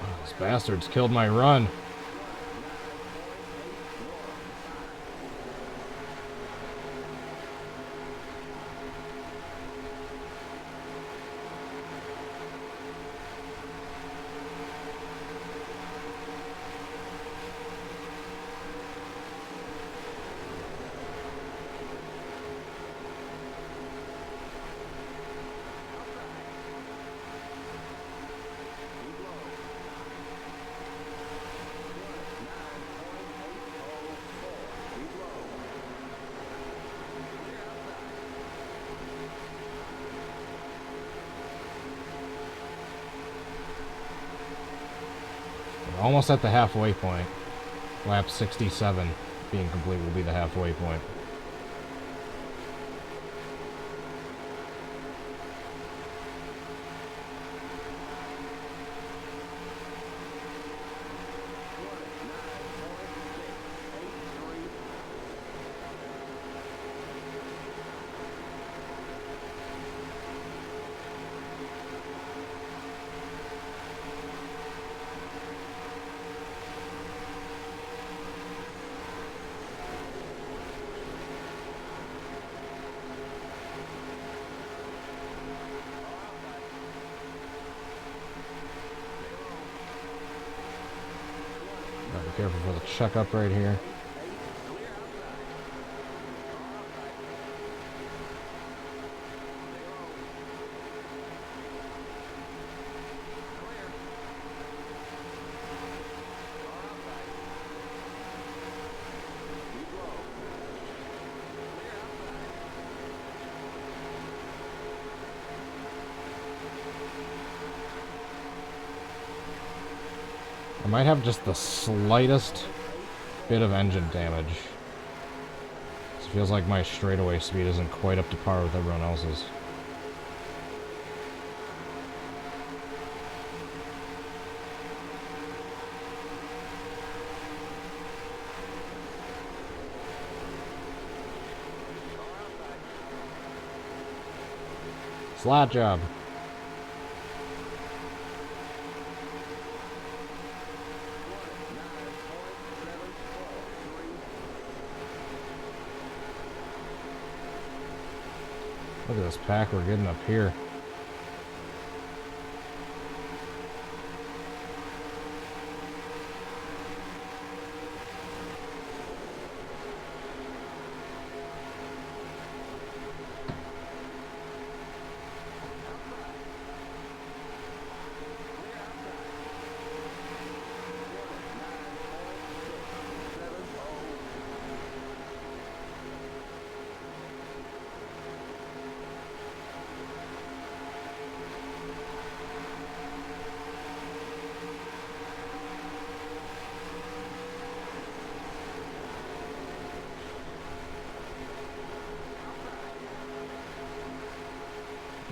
Oh, these bastards killed my run. Almost at the halfway point. Lap 67 being complete will be the halfway point. Be careful for the chuck up right here. I might have just the slightest bit of engine damage. It feels like my straightaway speed isn't quite up to par with everyone else's. Slot job. Look at this pack we're getting up here.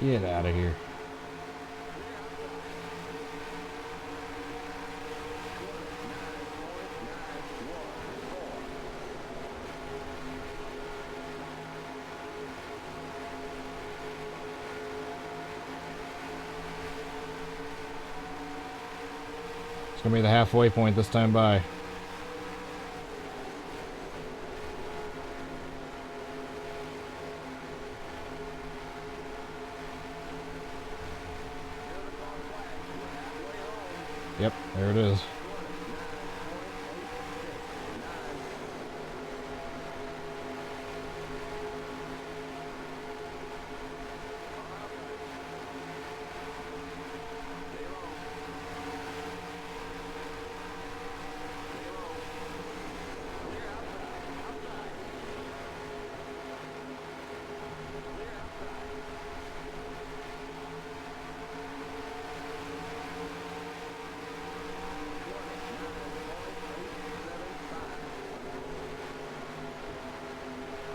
Get out of here. It's gonna be the halfway point this time by. Yep, there it is.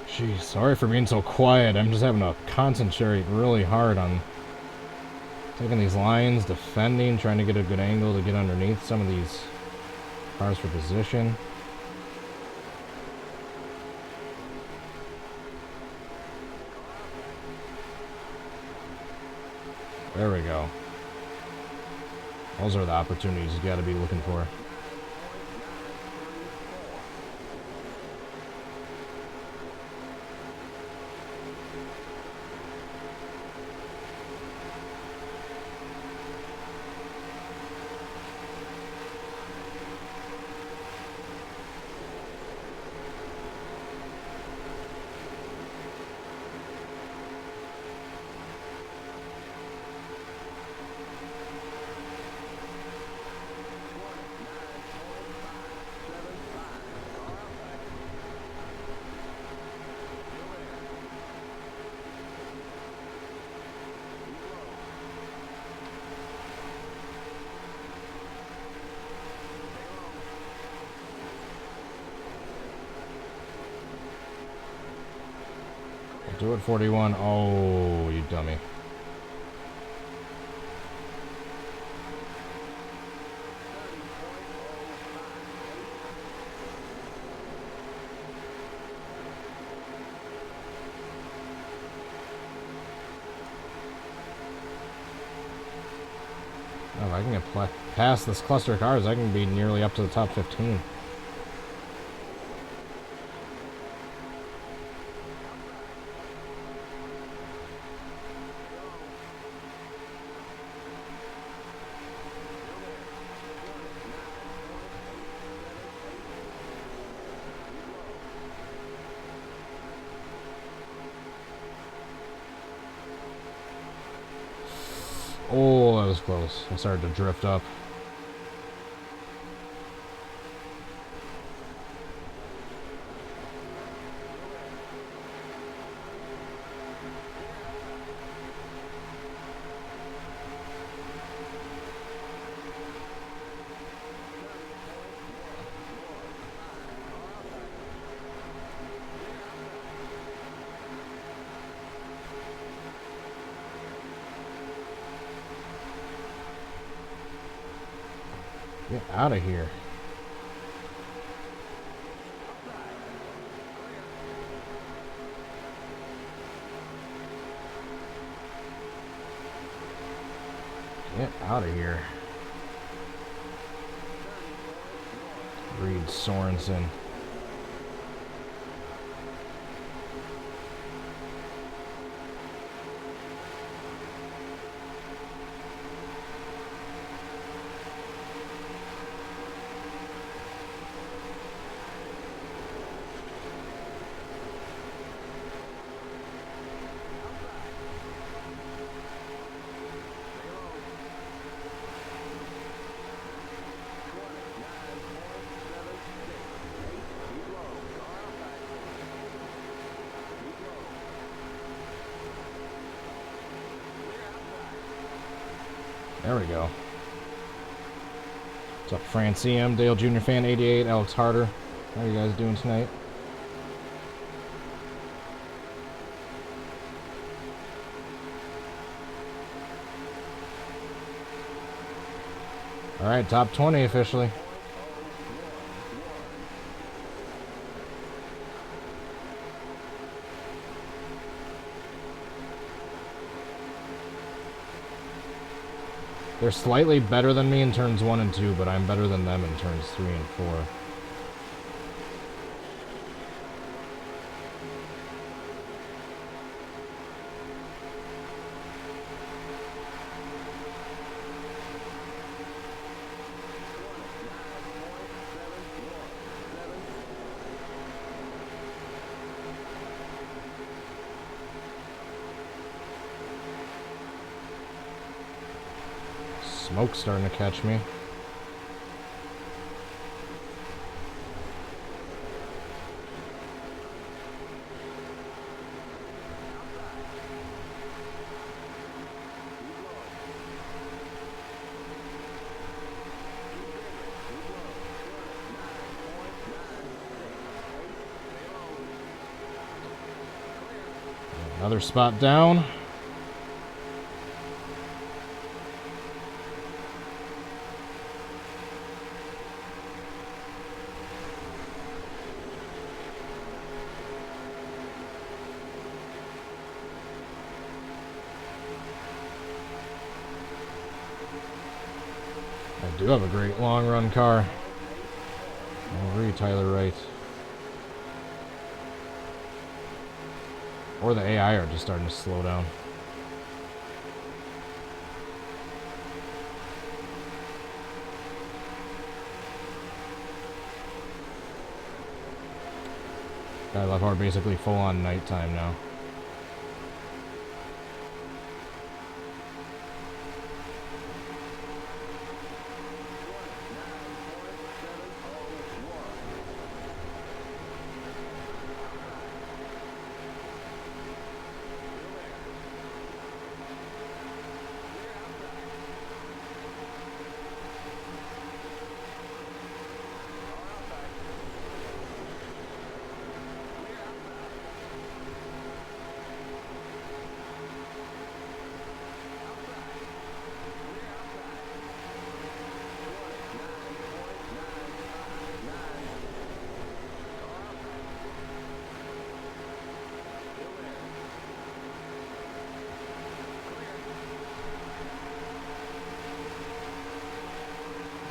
Jeez, sorry for being so quiet. I'm just having to concentrate really hard on taking these lines, defending, trying to get a good angle to get underneath some of these cars for position. There we go. Those are the opportunities you got to be looking for. Do it, 41. Oh, you dummy. Oh, if I can get past this cluster of cars, I can be nearly up to the top 15. Oh, that was close. I started to drift up. Get out of here. Get out of here. Reed Sorensen. There we go. What's up, Francine, Dale Jr. Fan 88, Alex Harder? How are you guys doing tonight? Alright, top 20 officially. They're slightly better than me in turns 1 and 2, but I'm better than them in turns 3 and 4. Smoke's starting to catch me. Another spot down. I do have a great long run car. I agree, Tyler Wright. Or the AI are just starting to slow down. I love how we're basically full on nighttime now.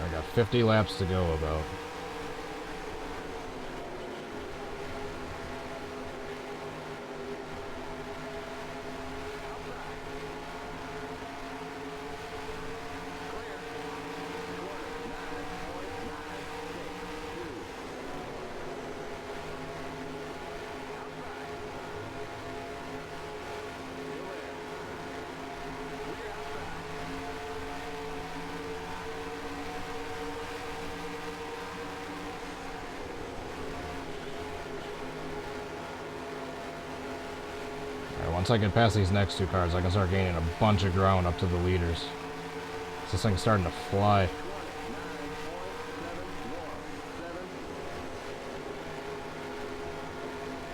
I got 50 laps to go about. Once I get past these next two cars, I can start gaining a bunch of ground up to the leaders. This thing's starting to fly.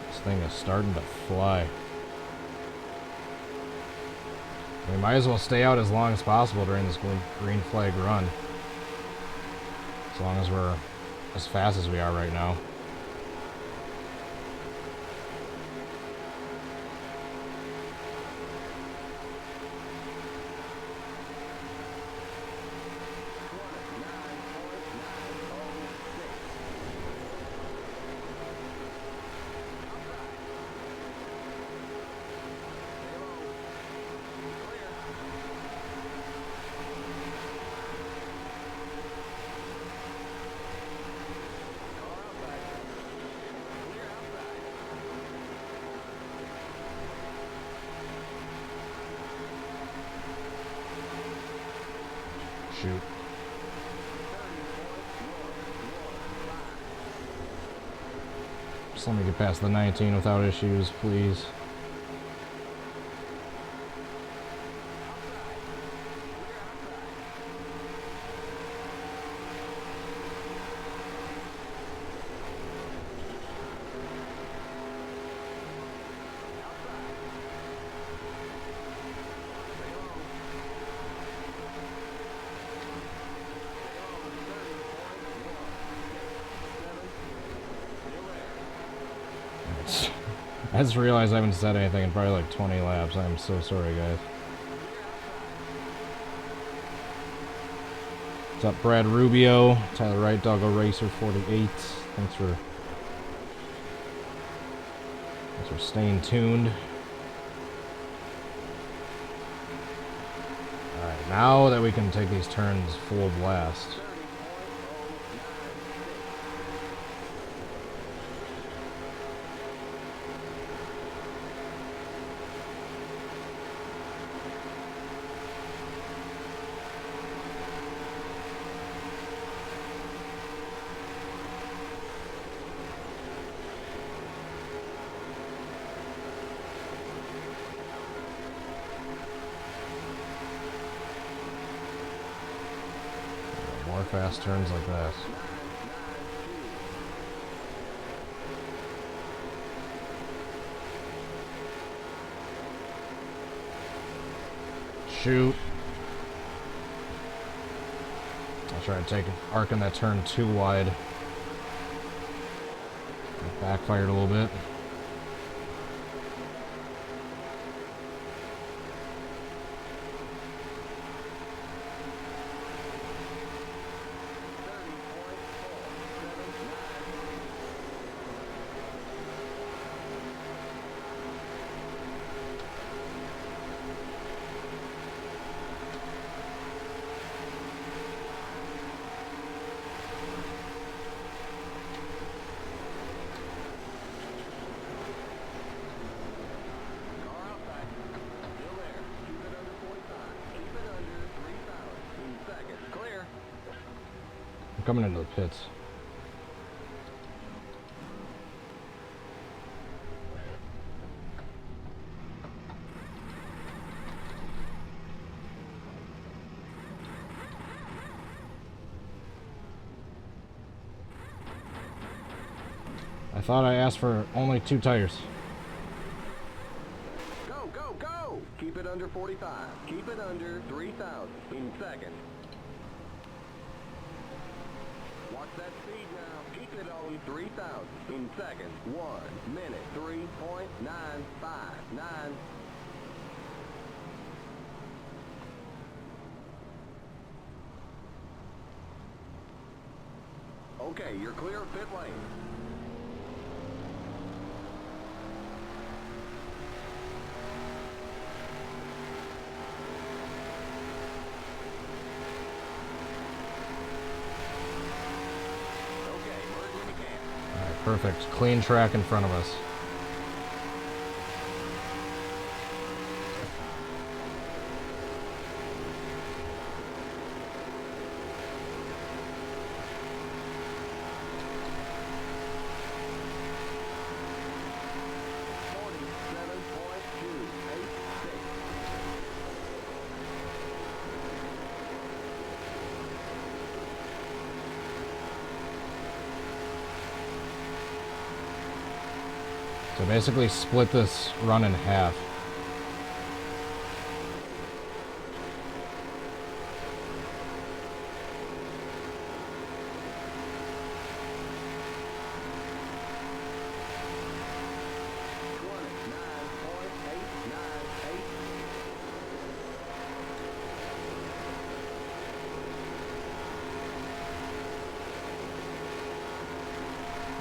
This thing is starting to fly. We might as well stay out as long as possible during this green flag run. As long as we're as fast as we are right now. Shoot. Just let me get past the 19 without issues, please. I just realized I haven't said anything in probably like 20 laps. I'm so sorry, guys. What's up, Brad Rubio? Tyler Wright, Doggo Racer 48. Thanks for staying tuned. Alright, now that we can take these turns full blast. More fast turns like that. Shoot. I'll try to take an arc in that turn too wide. It backfired a little bit. I'm coming into the pits. I thought I asked for only 2 tires. Go, go, go! Keep it under 45. Keep it under 3,000 in seconds. Watch that speed now. Keep it on 3,000 in seconds. 1 minute 3.959. Okay, you're clear of pit lane. Perfect. Clean track in front of us. So basically split this run in half.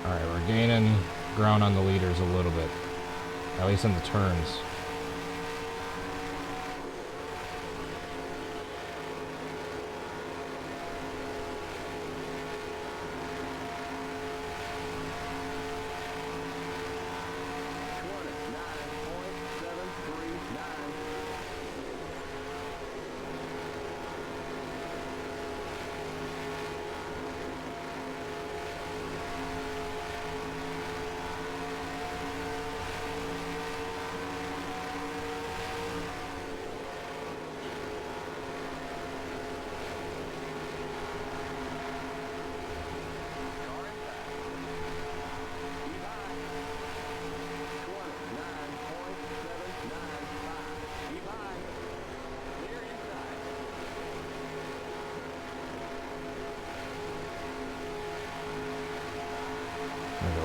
Alright, we're gaining ground on the leaders a little bit, at least in the turns.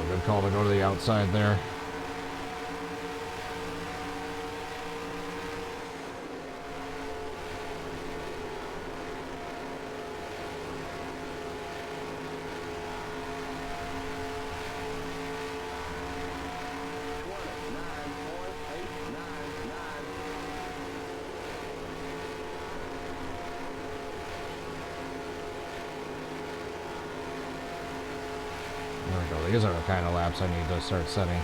Good call to go to the outside there. These are the kind of laps I need to start setting.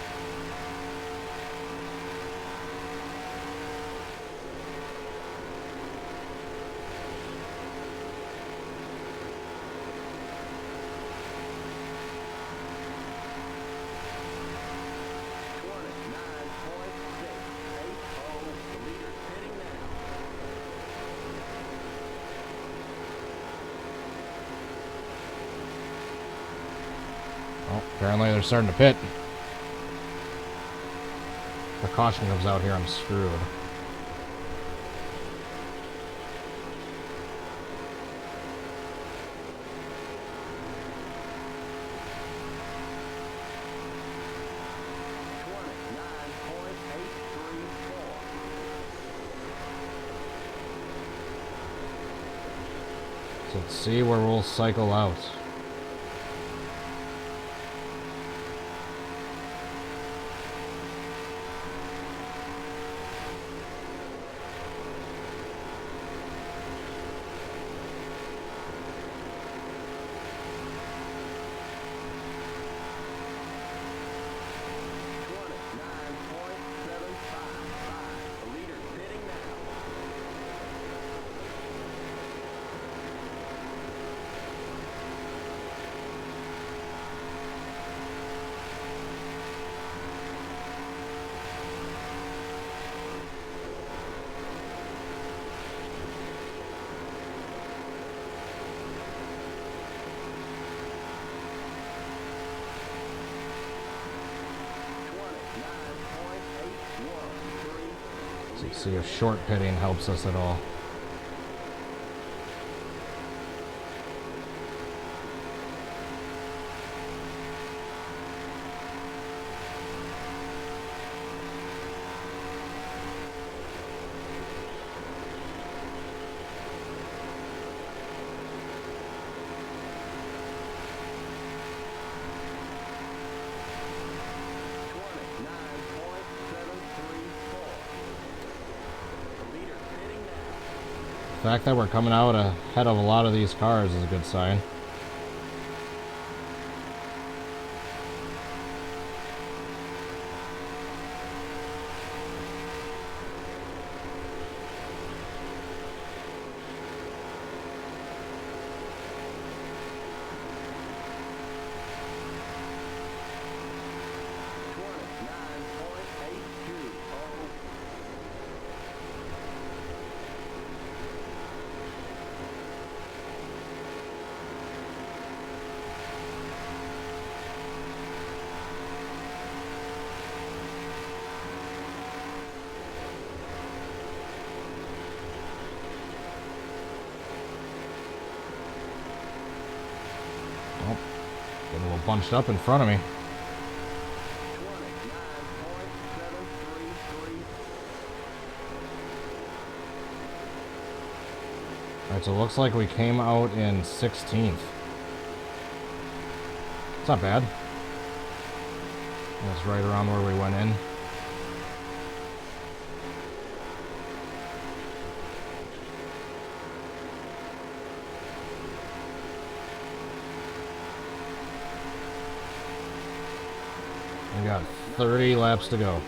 Oh, apparently they're starting to pit. The caution comes out here, I'm screwed. So let's see where we'll cycle out. Let's see if short pitting helps us at all. The fact that we're coming out ahead of a lot of these cars is a good sign. Getting a little bunched up in front of me. Alright, so it looks like we came out in 16th. It's not bad. That's right around where we went in. We got 30 laps to go.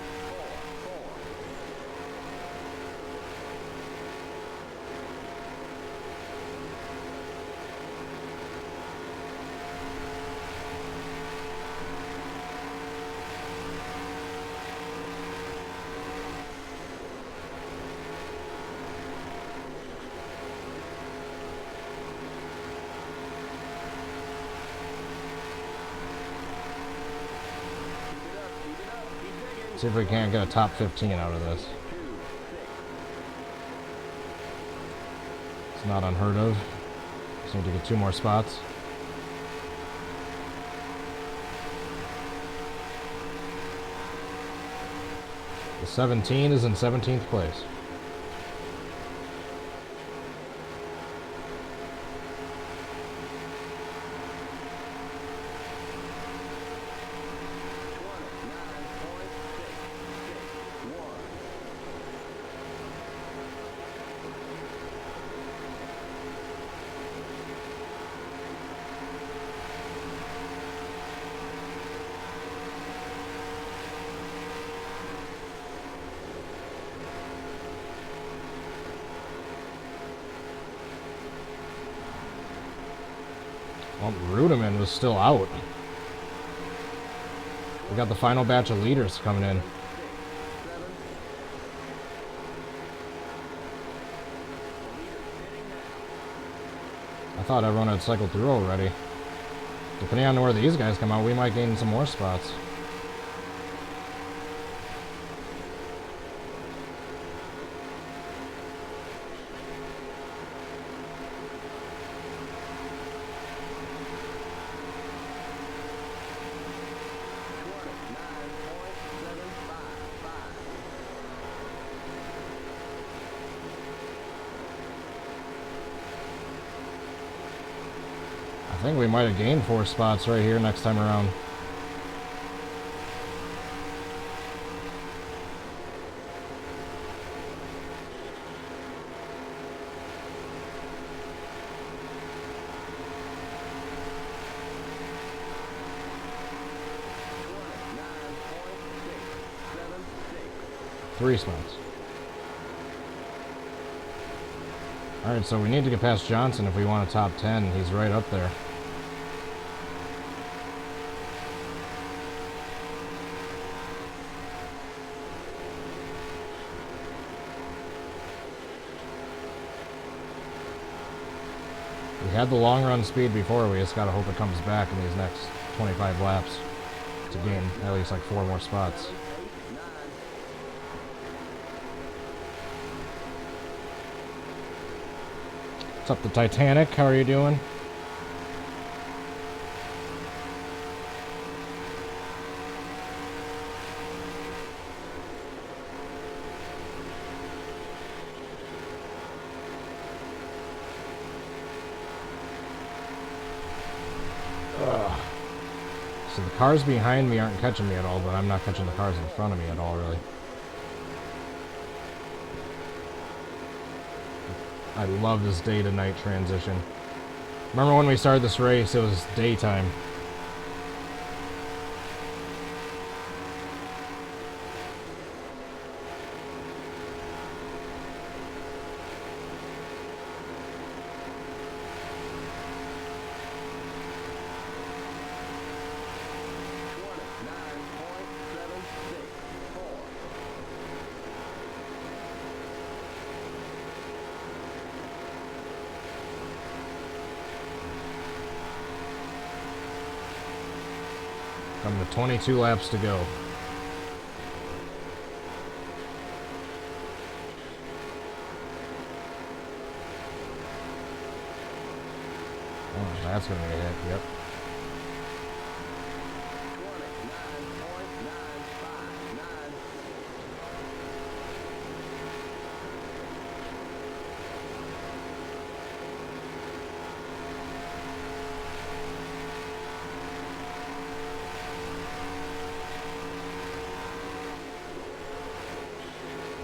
See if we can't get a top 15 out of this. It's not unheard of. Just need to get 2 more spots. The 17 is in 17th place. Well, Rudiman was still out. We got the final batch of leaders coming in. I thought everyone had cycled through already. Depending on where these guys come out, we might gain some more spots. I think we might have gained 4 spots right here next time around. Three spots. Alright, so we need to get past Johnson if we want a top 10. He's right up there. We had the long run speed before, we just gotta hope it comes back in these next 25 laps to gain at least like 4 more spots. What's up, the Titanic? How are you doing? So the cars behind me aren't catching me at all, but I'm not catching the cars in front of me at all, really. I love this day to night transition. Remember when we started this race, it was daytime. Come to 22 laps to go. Oh, that's gonna be a hit, yep.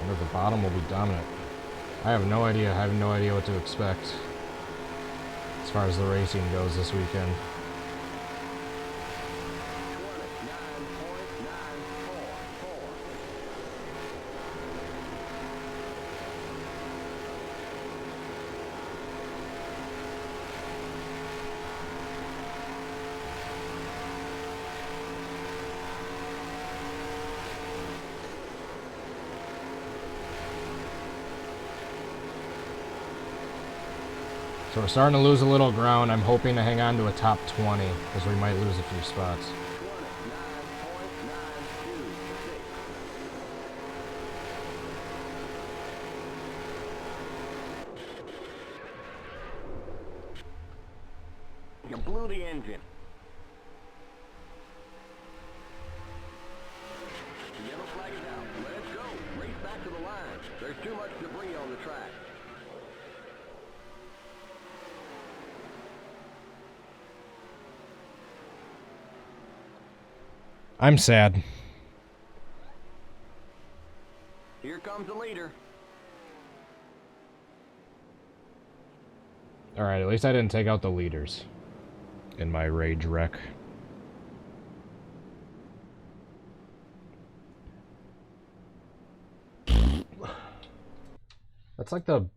The bottom will be dominant. I have no idea. I have no idea what to expect as far as the racing goes this weekend. So we're starting to lose a little ground. I'm hoping to hang on to a top 20, because we might lose a few spots. You blew the engine. The yellow flag is out. Let's go. Race back to the line. There's too much debris on the track. I'm sad. Here comes the leader. Alright, at least I didn't take out the leaders in my rage wreck. That's like the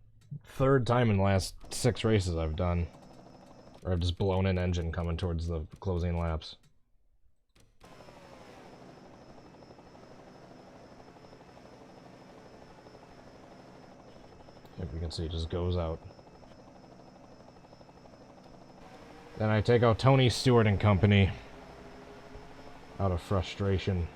third time in the last 6 races I've done Or just blown in engine coming towards the closing laps. Yep, you can see it just goes out. Then I take out Tony Stewart and company. Out of frustration.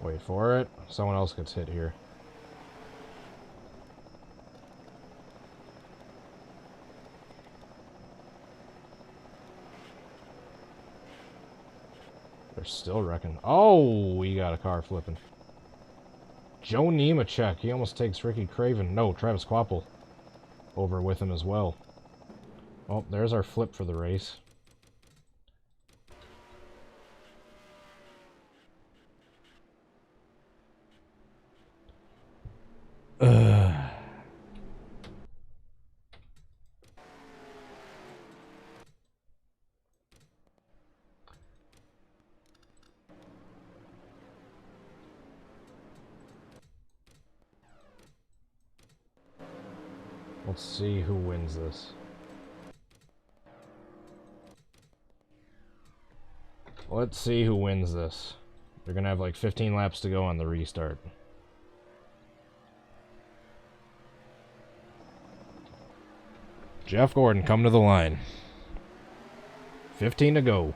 Wait for it. Someone else gets hit here. They're still wrecking. Oh, we got a car flipping. Joe Nemechek. He almost takes Ricky Craven. No, Travis Quapple over with him as well. Oh, there's our flip for the race. Let's see who wins this. Let's see who wins this. They're gonna have like 15 laps to go on the restart. Jeff Gordon, come to the line. 15 to go.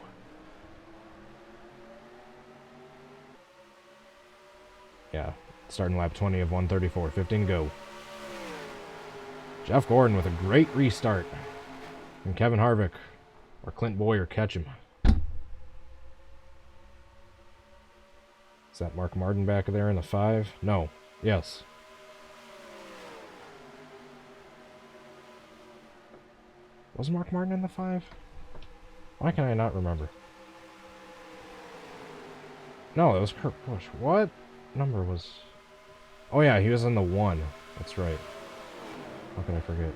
Yeah, starting lap 20 of 134. 15 to go. Jeff Gordon with a great restart. And Kevin Harvick or Clint Boyer catch him. Is that Mark Martin back there in the 5? No. Yes. Was Mark Martin in the 5? Why can I not remember? No, it was Kurt Busch. What number was... Oh yeah, he was in the 1. That's right. How can I forget?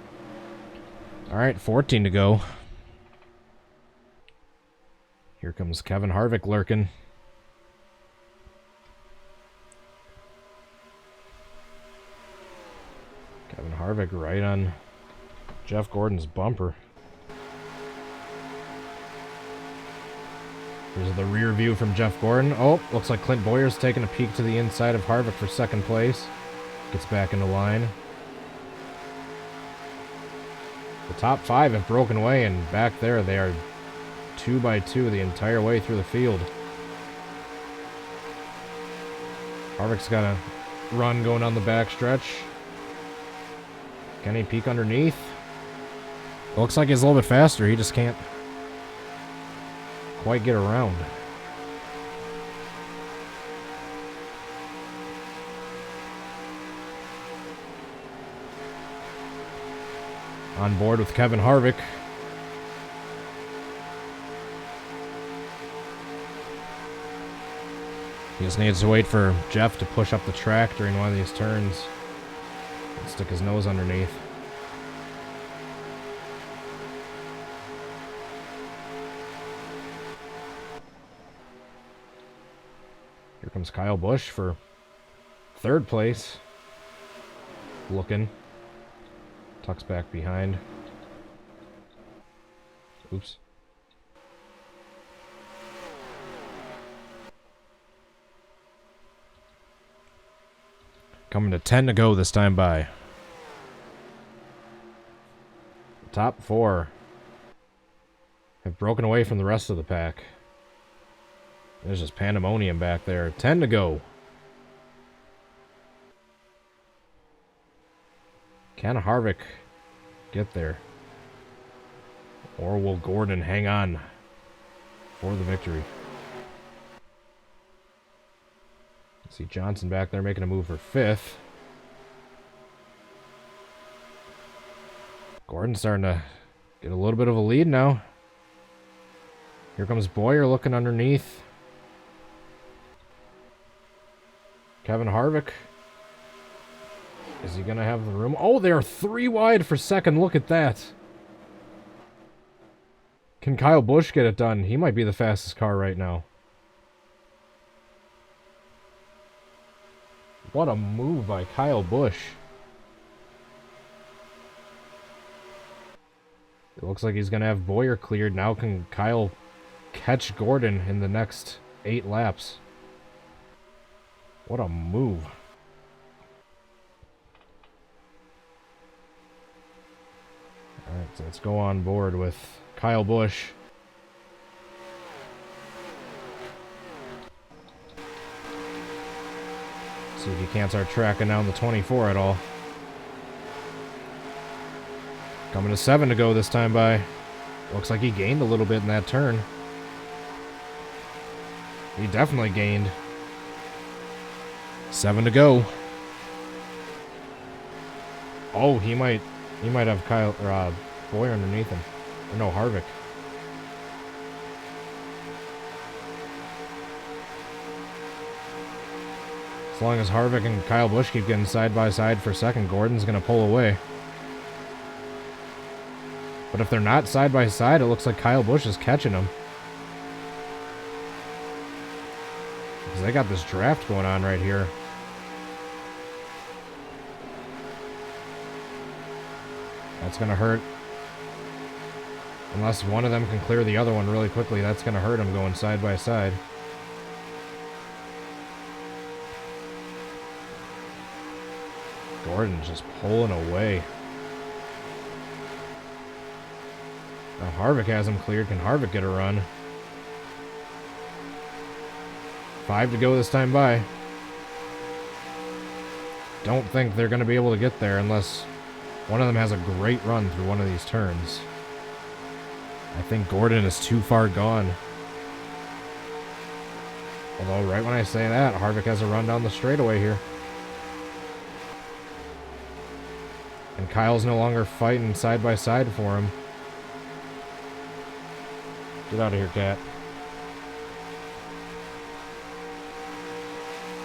Alright, 14 to go. Here comes Kevin Harvick lurking. Kevin Harvick right on Jeff Gordon's bumper. Here's the rear view from Jeff Gordon. Oh, looks like Clint Boyer's taking a peek to the inside of Harvick for second place. Gets back into line. The top 5 have broken away, and back there they are 2 by 2 the entire way through the field. Harvick's got a run going on the backstretch. Can he peek underneath? Looks like he's a little bit faster. He just can't quite get around. On board with Kevin Harvick. He just needs to wait for Jeff to push up the track during one of these turns and stick his nose underneath. Here comes Kyle Busch for third place. Looking. Tucks back behind. Oops. Coming to 10 to go this time by. The top 4 have broken away from the rest of the pack. There's just pandemonium back there. 10 to go. Can Harvick get there? Or will Gordon hang on for the victory? See Johnson back there making a move for 5th. Gordon's starting to get a little bit of a lead now. Here comes Boyer looking underneath. Kevin Harvick. Is he going to have the room? Oh, they're 3 wide for second. Look at that. Can Kyle Busch get it done? He might be the fastest car right now. What a move by Kyle Busch. It looks like he's going to have Boyer cleared. Now can Kyle catch Gordon in the next 8 laps? What a move. Alright, so let's go on board with Kyle Busch. See if he can't start tracking down the 24 at all. Coming to 7 to go this time by. Looks like he gained a little bit in that turn. He definitely gained. 7 to go. Oh, he might have Kyle or Boyer underneath him. Or no, Harvick. As long as Harvick and Kyle Busch keep getting side by side for second, Gordon's going to pull away. But if they're not side by side, it looks like Kyle Busch is catching them. Because they got this draft going on right here. That's going to hurt. Unless one of them can clear the other one really quickly, that's going to hurt them going side by side. Gordon's just pulling away. Now Harvick has him cleared. Can Harvick get a run? 5 to go this time by. Don't think they're going to be able to get there unless one of them has a great run through one of these turns. I think Gordon is too far gone. Although right when I say that, Harvick has a run down the straightaway here. And Kyle's no longer fighting side by side for him. Get out of here, cat.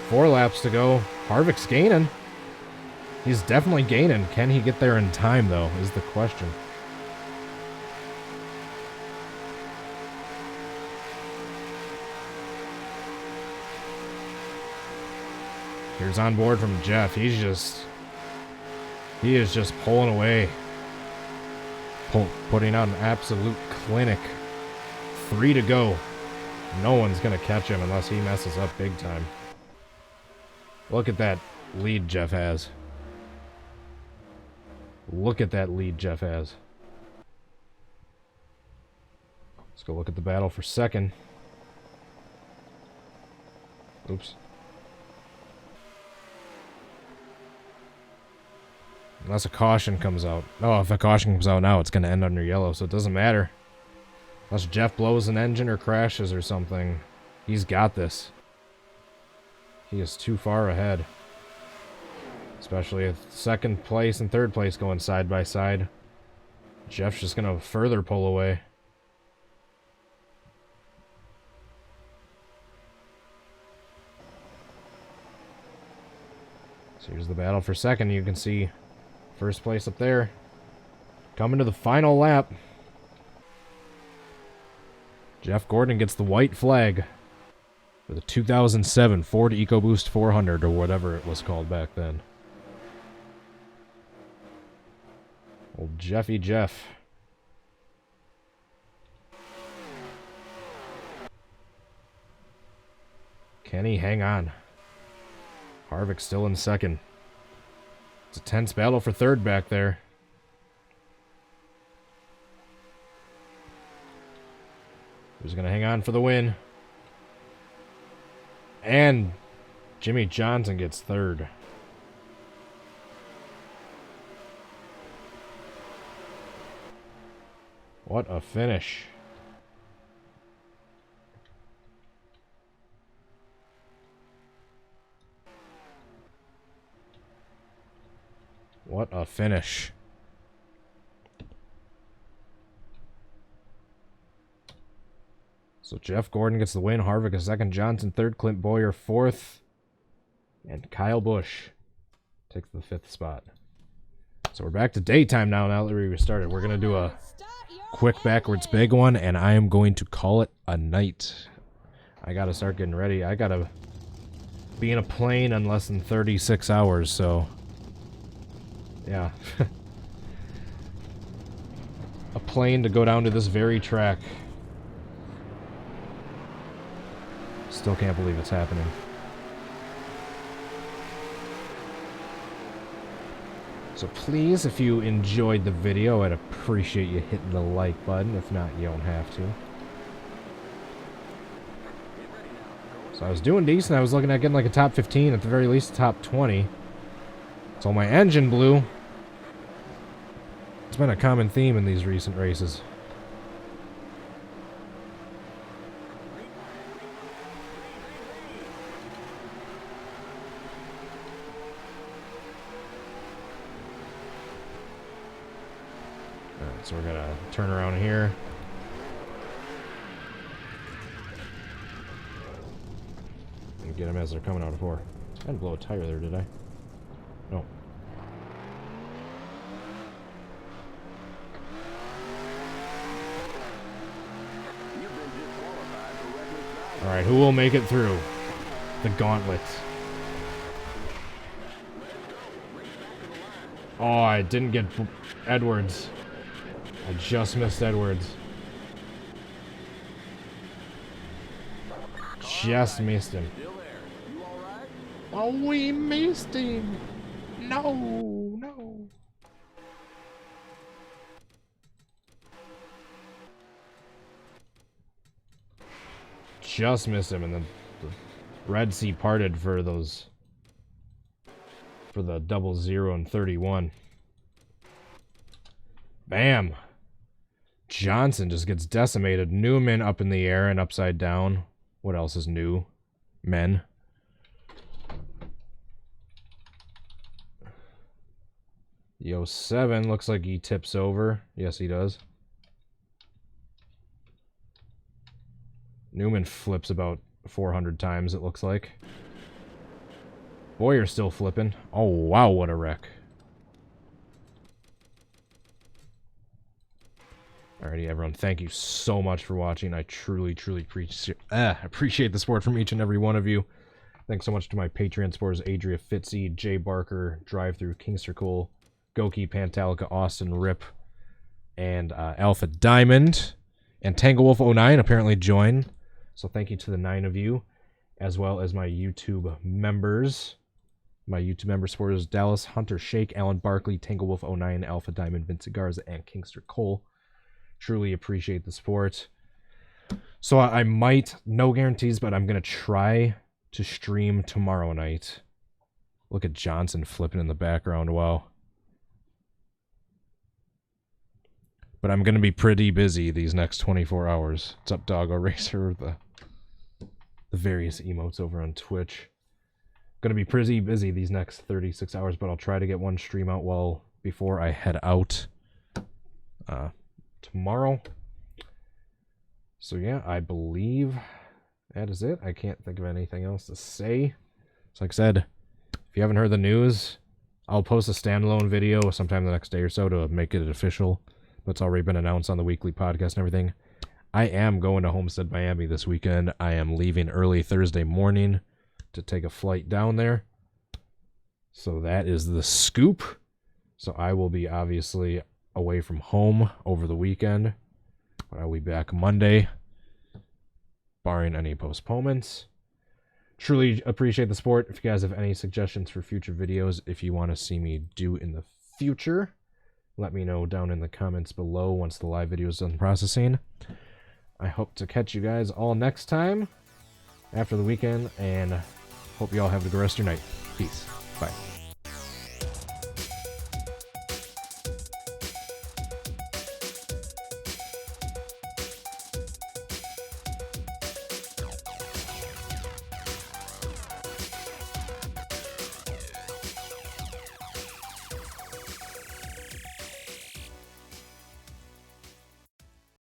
4 laps to go. Harvick's gaining. He's definitely gaining. Can he get there in time, though, is the question. Here's on board from Jeff. He is just pulling away. Putting out an absolute clinic. 3 to go. No one's going to catch him unless he messes up big time. Look at that lead Jeff has. Look at that lead Jeff has. Let's go look at the battle for second. Oops. Unless a caution comes out. Oh, if a caution comes out now, it's going to end under yellow, so it doesn't matter. Unless Jeff blows an engine or crashes or something. He's got this. He is too far ahead. Especially with second place and third place going side by side. Jeff's just going to further pull away. So here's the battle for second. You can see first place up there. Coming to the final lap. Jeff Gordon gets the white flag for the 2007 Ford EcoBoost 400, or whatever it was called back then. Old Jeffy Jeff. Can he hang on? Harvick still in second. It's a tense battle for third back there. Who's going to hang on for the win? And Jimmy Johnson gets third. What a finish. What a finish. So Jeff Gordon gets the win, Harvick a second, Johnson third, Clint Boyer fourth, and Kyle Busch takes the 5th spot. So we're back to daytime now that we restarted. We're going to do a quick backwards big one, and I am going to call it a night. I got to start getting ready. I got to be in a plane in less than 36 hours, so yeah. A plane to go down to this very track. Still can't believe it's happening. So please, if you enjoyed the video, I'd appreciate you hitting the like button. If not, you don't have to. So I was doing decent. I was looking at getting like a top 15, at the very least top 20. So my engine blew. It's been a common theme in these recent races. Alright, so we're gonna turn around here. And get them as they're coming out of four. I didn't blow a tire there, did I? No. Alright, who will make it through the gauntlet? Oh, I didn't get Edwards. I just missed Edwards. Just missed him. Oh, we missed him. No, no. Just missed him, and then the Red Sea parted for those, for the 00 and 31. Bam. Johnson just gets decimated. Newman up in the air and upside down. What else is new? Men. The 07 looks like he tips over. Yes, he does. Newman flips about 400 times, it looks like. Boyer's still flipping. Oh, wow, what a wreck. Alrighty, everyone, thank you so much for watching. I truly, truly appreciate the support from each and every one of you. Thanks so much to my Patreon supporters, Adria Fitzy, Jay Barker, Drive-Thru, Kingster Cole, Goki, Pantalica, Austin, Rip, and Alpha Diamond. And TangleWolf09 apparently joined. So thank you to the 9 of you, as well as my YouTube members. My YouTube member supporters, Dallas, Hunter, Shake, Alan Barkley, TangleWolf09, Alpha Diamond, Vince Garza, and Kingster Cole. Truly appreciate the support. So I might, no guarantees, but I'm going to try to stream tomorrow night. Look at Johnson flipping in the background. Wow. But I'm going to be pretty busy these next 24 hours. What's up, Doggo Racer? The various emotes over on Twitch. Going to be pretty busy these next 36 hours, but I'll try to get one stream out before I head out tomorrow. So yeah, I believe that is it. I can't think of anything else to say. So like I said, if you haven't heard the news, I'll post a standalone video sometime the next day or so to make it official. But it's already been announced on the weekly podcast and everything. I am going to Homestead-Miami this weekend. I am leaving early Thursday morning to take a flight down there. So that is the scoop. So I will be obviously away from home over the weekend. But I will be back Monday, barring any postponements. Truly appreciate the support. If you guys have any suggestions for future videos, if you want to see me do in the future, let me know down in the comments below once the live video is done processing. I hope to catch you guys all next time after the weekend, and hope you all have a good rest of your night. Peace. Bye.